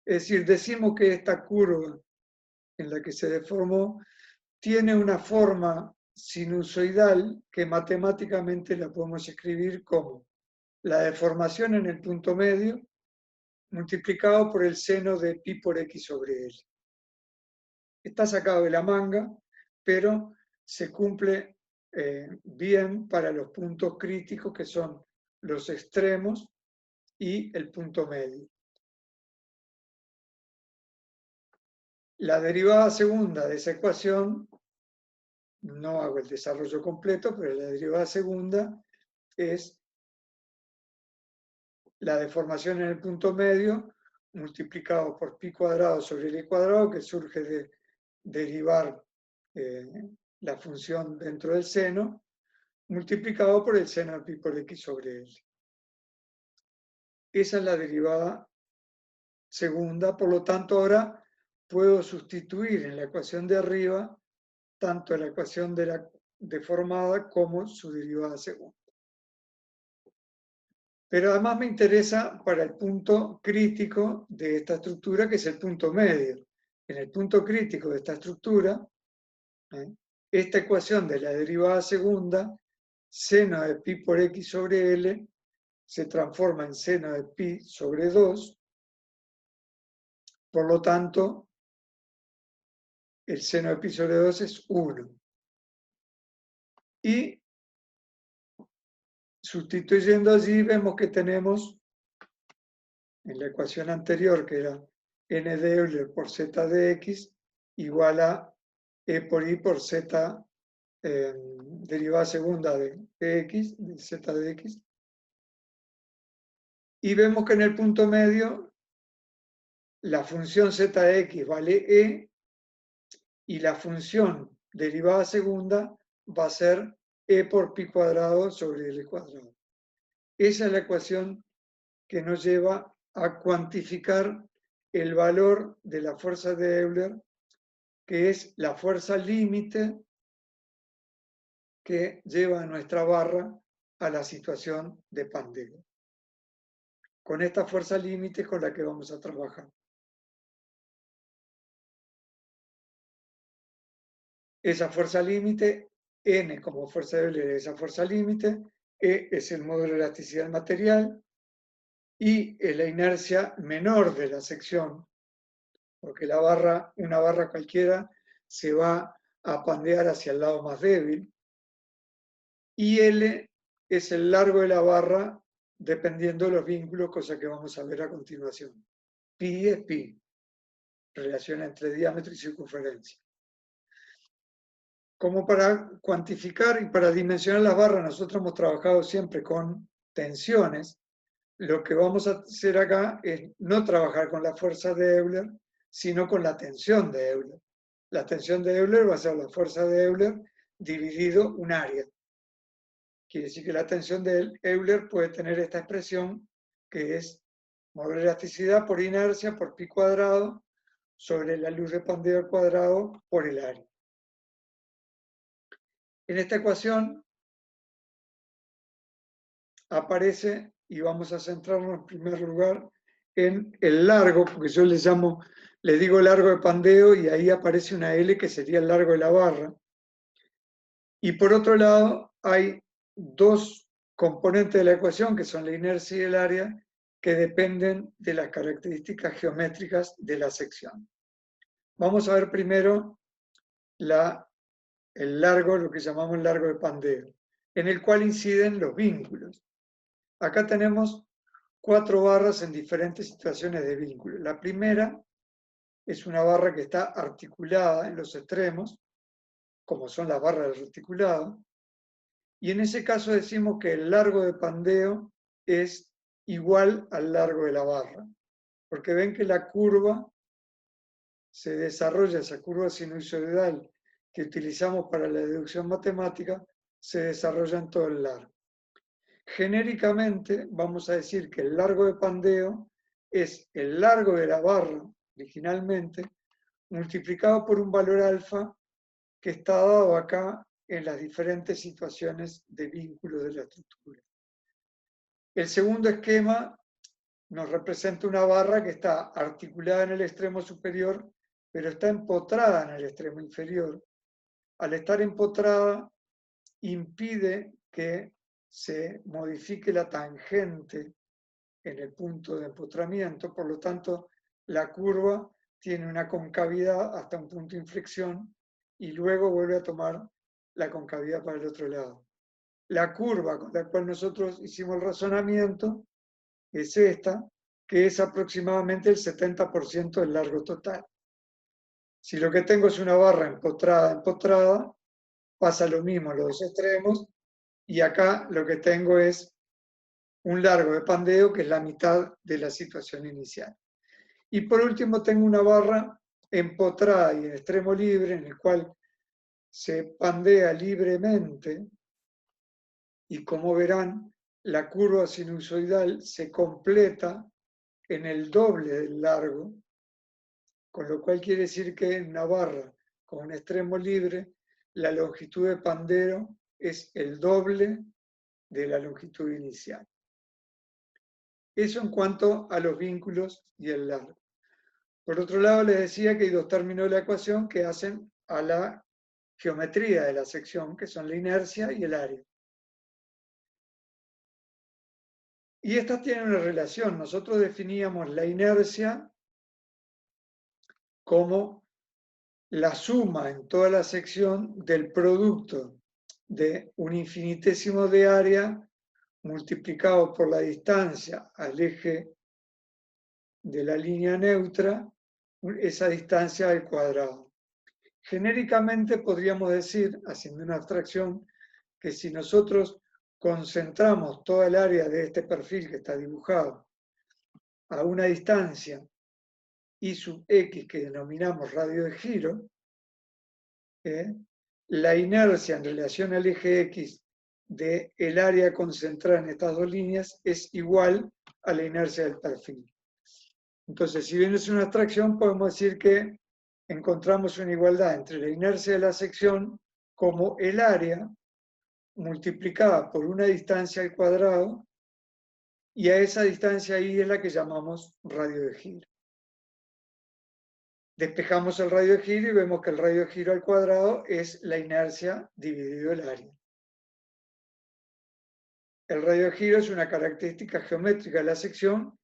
Es decir, decimos que esta curva en la que se deformó tiene una forma sinusoidal que matemáticamente la podemos escribir como la deformación en el punto medio multiplicado por el seno de pi por x sobre L. Está sacado de la manga, pero se cumple bien para los puntos críticos que son los extremos y el punto medio. La derivada segunda de esa ecuación, no hago el desarrollo completo, pero la derivada segunda es la deformación en el punto medio multiplicado por pi cuadrado sobre l cuadrado, que surge de derivar la función dentro del seno, multiplicado por el seno de pi por x sobre l. Esa es la derivada segunda, por lo tanto ahora puedo sustituir en la ecuación de arriba tanto la ecuación de la deformada como su derivada segunda. Pero además me interesa para el punto crítico de esta estructura, que es el punto medio. En el punto crítico de esta estructura, esta ecuación de la derivada segunda, seno de pi por x sobre L, se transforma en seno de pi sobre 2. Por lo tanto, el seno de pi sobre 2 es 1. Y sustituyendo allí, vemos que tenemos en la ecuación anterior, que era n de Euler por z de x, igual a e por i por z derivada segunda de x, de z de x. Y vemos que en el punto medio la función z de x vale e y la función derivada segunda va a ser e por pi cuadrado sobre l cuadrado. Esa es la ecuación que nos lleva a cuantificar el valor de la fuerza de Euler, que es la fuerza límite que lleva a nuestra barra a la situación de Pandelo. Con esta fuerza límite con la que vamos a trabajar. esa fuerza límite, N como fuerza de Euler es esa fuerza límite, E es el módulo de elasticidad del material, y es la inercia menor de la sección, porque una barra cualquiera se va a pandear hacia el lado más débil, y L es el largo de la barra dependiendo de los vínculos, cosa que vamos a ver a continuación. Pi es pi, relación entre diámetro y circunferencia. Como para cuantificar y para dimensionar las barras, nosotros hemos trabajado siempre con tensiones. Lo que vamos a hacer acá es no trabajar con la fuerza de Euler, sino con la tensión de Euler. La tensión de Euler va a ser la fuerza de Euler dividido un área. Quiere decir que la tensión de Euler puede tener esta expresión, que es módulo de elasticidad por inercia por pi cuadrado sobre la luz de pandeo al cuadrado por el área. En esta ecuación aparece, y vamos a centrarnos en primer lugar en el largo, porque yo le digo largo de pandeo, y ahí aparece una L que sería el largo de la barra. Y por otro lado, hay dos componentes de la ecuación, que son la inercia y el área, que dependen de las características geométricas de la sección. Vamos a ver primero el largo, lo que llamamos el largo de pandeo, en el cual inciden los vínculos. Acá tenemos 4 barras en diferentes situaciones de vínculo. La primera es una barra que está articulada en los extremos, como son las barras del reticulado, y en ese caso decimos que el largo de pandeo es igual al largo de la barra, porque ven que la curva se desarrolla, esa curva sinusoidal que utilizamos para la deducción matemática, se desarrolla en todo el largo. Genéricamente vamos a decir que el largo de pandeo es el largo de la barra originalmente multiplicado por un valor alfa que está dado acá en las diferentes situaciones de vínculo de la estructura. El segundo esquema nos representa una barra que está articulada en el extremo superior, pero está empotrada en el extremo inferior. Al estar empotrada, impide que se modifique la tangente en el punto de empotramiento, por lo tanto, la curva tiene una concavidad hasta un punto de inflexión y luego vuelve a tomar la concavidad para el otro lado. La curva con la cual nosotros hicimos el razonamiento es esta, que es aproximadamente el 70% del largo total. Si lo que tengo es una barra empotrada, pasa lo mismo en los dos extremos, y acá lo que tengo es un largo de pandeo que es la mitad de la situación inicial. Y por último tengo una barra empotrada y en extremo libre, en el cual se pandea libremente, y como verán, la curva sinusoidal se completa en el doble del largo, con lo cual quiere decir que en una barra con un extremo libre, la longitud de pandeo es el doble de la longitud inicial. Eso en cuanto a los vínculos y el largo. Por otro lado, les decía que hay dos términos de la ecuación que hacen a la geometría de la sección, que son la inercia y el área. Y estas tienen una relación. Nosotros definíamos la inercia como la suma en toda la sección del producto de un infinitésimo de área multiplicado por la distancia al eje de la línea neutra, esa distancia al cuadrado. Genéricamente podríamos decir, haciendo una abstracción, que si nosotros concentramos toda el área de este perfil que está dibujado a una distancia I sub x que denominamos radio de giro, la inercia en relación al eje x del área concentrada en estas dos líneas es igual a la inercia del perfil. Entonces, si bien es una abstracción, podemos decir que encontramos una igualdad entre la inercia de la sección como el área multiplicada por una distancia al cuadrado, y a esa distancia I es la que llamamos radio de giro. Despejamos el radio de giro y vemos que el radio de giro al cuadrado es la inercia dividido el área. El radio de giro es una característica geométrica de la sección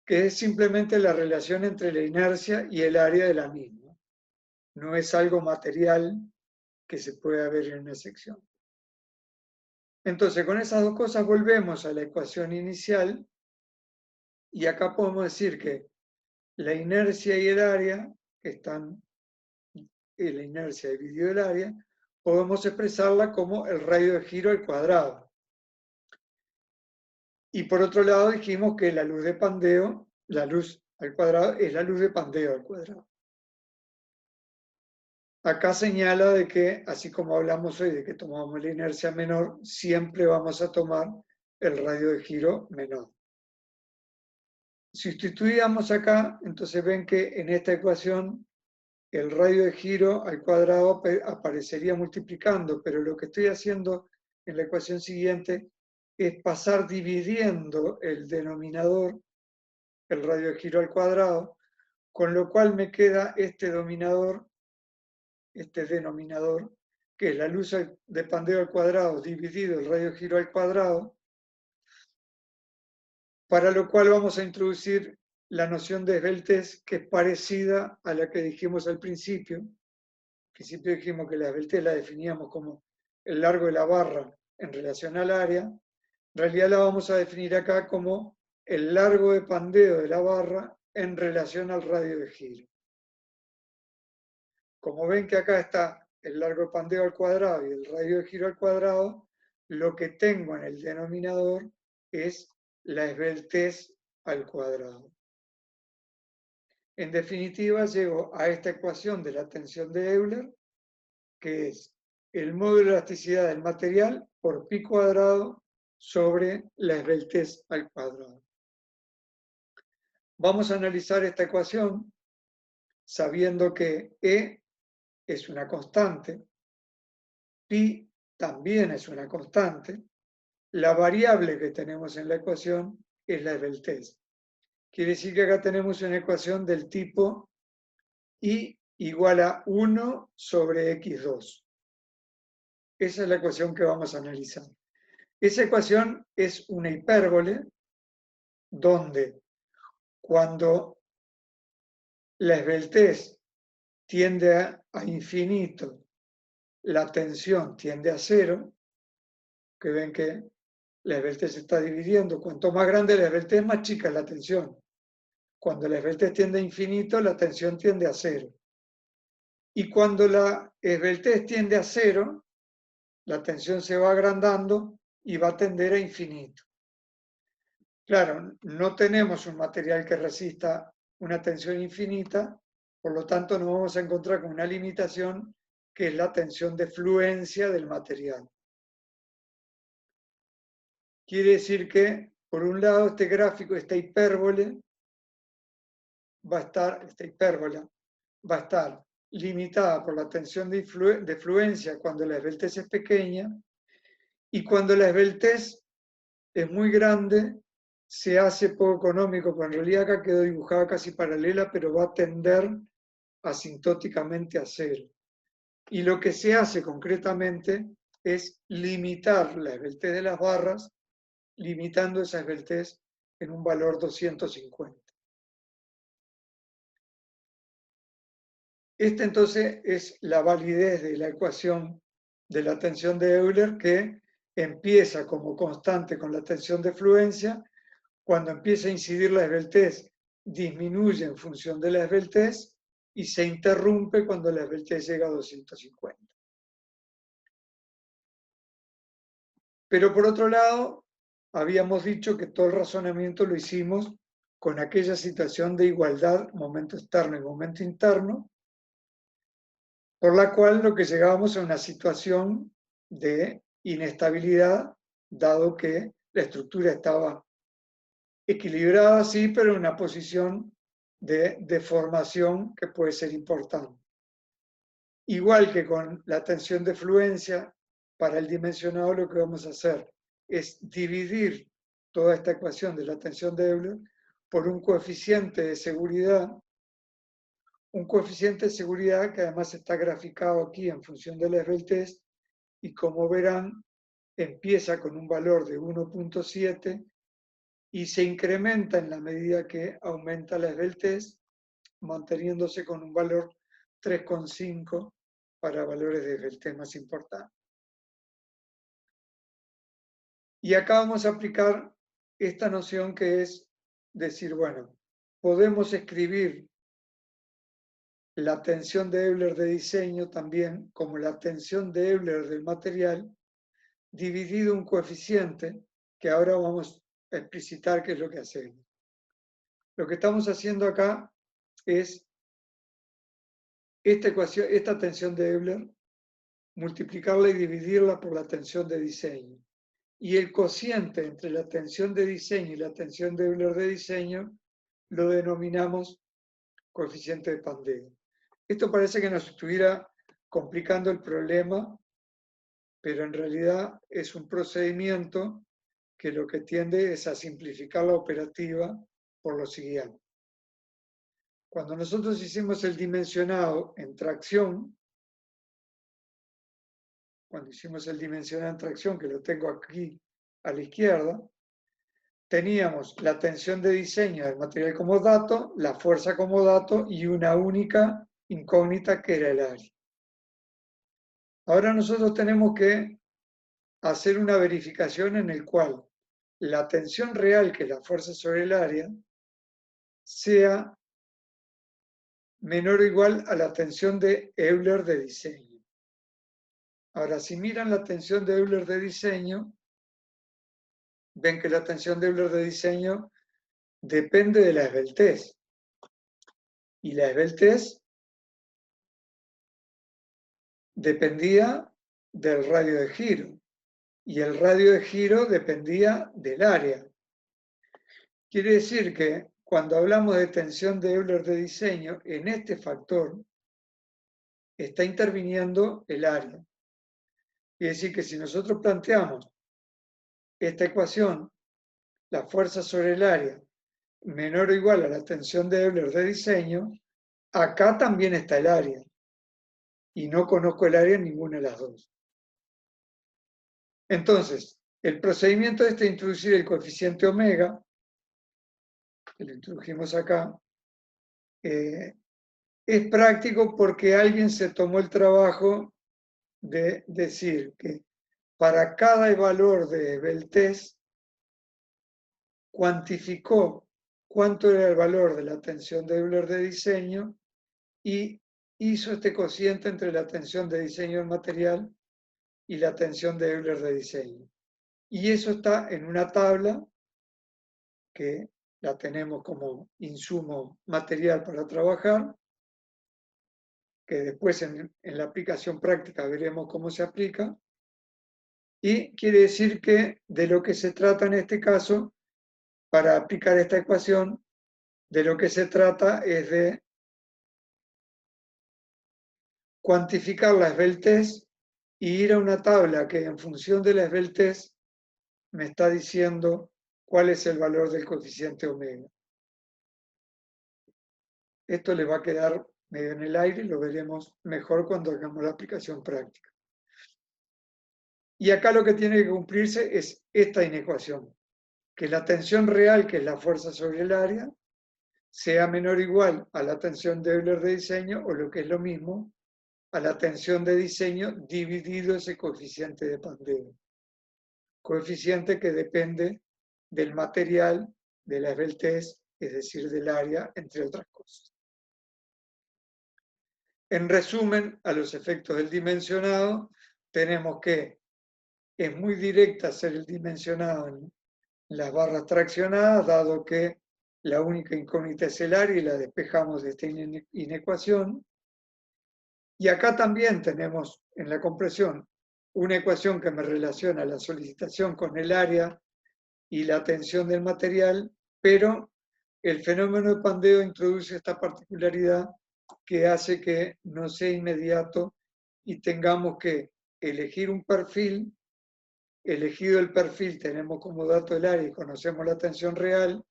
que es simplemente la relación entre la inercia y el área de la misma. No es algo material que se pueda ver en una sección. Entonces, con esas dos cosas volvemos a la ecuación inicial y acá podemos decir que la inercia y el área, que están en la inercia dividido el área, podemos expresarla como el radio de giro al cuadrado. Y por otro lado dijimos que la luz de pandeo, la luz al cuadrado, es la luz de pandeo al cuadrado. Acá señala de que, así como hablamos hoy de que tomamos la inercia menor, siempre vamos a tomar el radio de giro menor. Si sustituíamos acá, entonces ven que en esta ecuación el radio de giro al cuadrado aparecería multiplicando, pero lo que estoy haciendo en la ecuación siguiente es pasar dividiendo el denominador, el radio de giro al cuadrado, con lo cual me queda este denominador, que es la luz de pandeo al cuadrado dividido el radio de giro al cuadrado, para lo cual vamos a introducir la noción de esbeltez, que es parecida a la que dijimos al principio. Al principio dijimos que la esbeltez la definíamos como el largo de la barra en relación al área. En realidad la vamos a definir acá como el largo de pandeo de la barra en relación al radio de giro. Como ven que acá está el largo de pandeo al cuadrado y el radio de giro al cuadrado, lo que tengo en el denominador es la esbeltez al cuadrado. En definitiva, llego a esta ecuación de la tensión de Euler, que es el módulo de elasticidad del material por pi cuadrado sobre la esbeltez al cuadrado. Vamos a analizar esta ecuación sabiendo que E es una constante, pi también es una constante, la variable que tenemos en la ecuación es la esbeltez. Quiere decir que acá tenemos una ecuación del tipo I igual a 1 sobre x2. Esa es la ecuación que vamos a analizar. Esa ecuación es una hipérbole donde cuando la esbeltez tiende a infinito, la tensión tiende a cero, que ven que la esbeltez se está dividiendo. Cuanto más grande la esbeltez, más chica es la tensión. Cuando la esbeltez tiende a infinito, la tensión tiende a cero. Y cuando la esbeltez tiende a cero, la tensión se va agrandando y va a tender a infinito. Claro, no tenemos un material que resista una tensión infinita, por lo tanto nos vamos a encontrar con una limitación que es la tensión de fluencia del material. Quiere decir que, por un lado, este gráfico, esta hipérbole, esta hipérbola va a estar limitada por la tensión de fluencia cuando la esbeltez es pequeña, y cuando la esbeltez es muy grande, se hace poco económico, porque en realidad acá quedó dibujada casi paralela, pero va a tender asintóticamente a cero. Y lo que se hace concretamente es limitar la esbeltez de las barras, limitando esa esbeltez en un valor 250. Esta entonces es la validez de la ecuación de la tensión de Euler, que empieza como constante con la tensión de fluencia. Cuando empieza a incidir la esbeltez, disminuye en función de la esbeltez y se interrumpe cuando la esbeltez llega a 250. Pero por otro lado, habíamos dicho que todo el razonamiento lo hicimos con aquella situación de igualdad, momento externo y momento interno, por la cual lo que llegábamos a una situación de inestabilidad, dado que la estructura estaba equilibrada, sí, pero en una posición de deformación que puede ser importante. Igual que con la tensión de fluencia, para el dimensionado lo que vamos a hacer es dividir toda esta ecuación de la tensión de Euler por un coeficiente de seguridad un coeficiente de seguridad que además está graficado aquí en función de la esbeltez y como verán empieza con un valor de 1.7 y se incrementa en la medida que aumenta la esbeltez, manteniéndose con un valor 3,5 para valores de esbeltez más importantes. Y acá vamos a aplicar esta noción que es decir, bueno, podemos escribir la tensión de Euler de diseño también como la tensión de Euler del material dividido un coeficiente que ahora vamos a explicitar qué es lo que hacemos. Lo que estamos haciendo acá es esta ecuación, esta tensión de Euler, multiplicarla y dividirla por la tensión de diseño. Y el cociente entre la tensión de diseño y la tensión de Euler de diseño lo denominamos coeficiente de Pandeo. Esto parece que nos estuviera complicando el problema, pero en realidad es un procedimiento que lo que tiende es a simplificar la operativa por lo siguiente. Cuando nosotros hicimos el dimensionado en tracción, cuando hicimos el dimensionado en tracción, que lo tengo aquí a la izquierda, teníamos la tensión de diseño del material como dato, la fuerza como dato y una única incógnita que era el área. Ahora nosotros tenemos que hacer una verificación en el cual la tensión real, que es la fuerza sobre el área, sea menor o igual a la tensión de Euler de diseño. Ahora, si miran la tensión de Euler de diseño, ven que la tensión de Euler de diseño depende de la esbeltez. Y la esbeltez dependía del radio de giro. Y el radio de giro dependía del área. Quiere decir que cuando hablamos de tensión de Euler de diseño, en este factor está interviniendo el área. Quiere decir que si nosotros planteamos esta ecuación, la fuerza sobre el área menor o igual a la tensión de Euler de diseño, acá también está el área. Y no conozco el área en ninguna de las dos. Entonces, el procedimiento es introducir el coeficiente omega, que lo introdujimos acá, es práctico porque alguien se tomó el trabajo de decir que para cada valor de esbeltez cuantificó cuánto era el valor de la tensión de Euler de diseño y hizo este cociente entre la tensión de diseño del material y la tensión de Euler de diseño. Y eso está en una tabla que la tenemos como insumo material para trabajar, que después en la aplicación práctica veremos cómo se aplica. Y quiere decir que de lo que se trata en este caso, para aplicar esta ecuación, de lo que se trata es de cuantificar la esbeltez y ir a una tabla que en función de la esbeltez me está diciendo cuál es el valor del coeficiente omega. Esto le va a quedar medio en el aire y lo veremos mejor cuando hagamos la aplicación práctica. Y acá lo que tiene que cumplirse es esta inecuación, que la tensión real, que es la fuerza sobre el área, sea menor o igual a la tensión de Euler de diseño, o lo que es lo mismo, a la tensión de diseño dividido ese coeficiente de Pandeo. Coeficiente que depende del material, de la esbeltez, es decir, del área, entre otras cosas. En resumen, a los efectos del dimensionado, tenemos que es muy directa hacer el dimensionado en las barras traccionadas, dado que la única incógnita es el área y la despejamos de esta inecuación. Y acá también tenemos en la compresión una ecuación que me relaciona la solicitación con el área y la tensión del material, pero el fenómeno de Pandeo introduce esta particularidad que hace que no sea inmediato y tengamos que elegir un perfil. Elegido el perfil, tenemos como dato el área y conocemos la tensión real,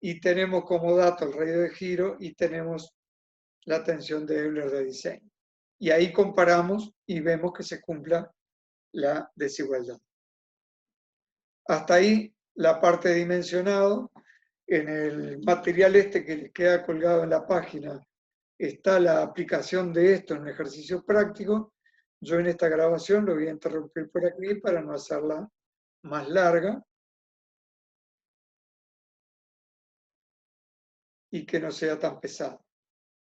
y tenemos como dato el radio de giro y tenemos la tensión de Euler de diseño. Y ahí comparamos y vemos que se cumpla la desigualdad. Hasta ahí la parte de dimensionado. En el material este que les queda colgado en la página está la aplicación de esto en un ejercicio práctico. Yo en esta grabación lo voy a interrumpir por aquí para no hacerla más larga y que no sea tan pesada.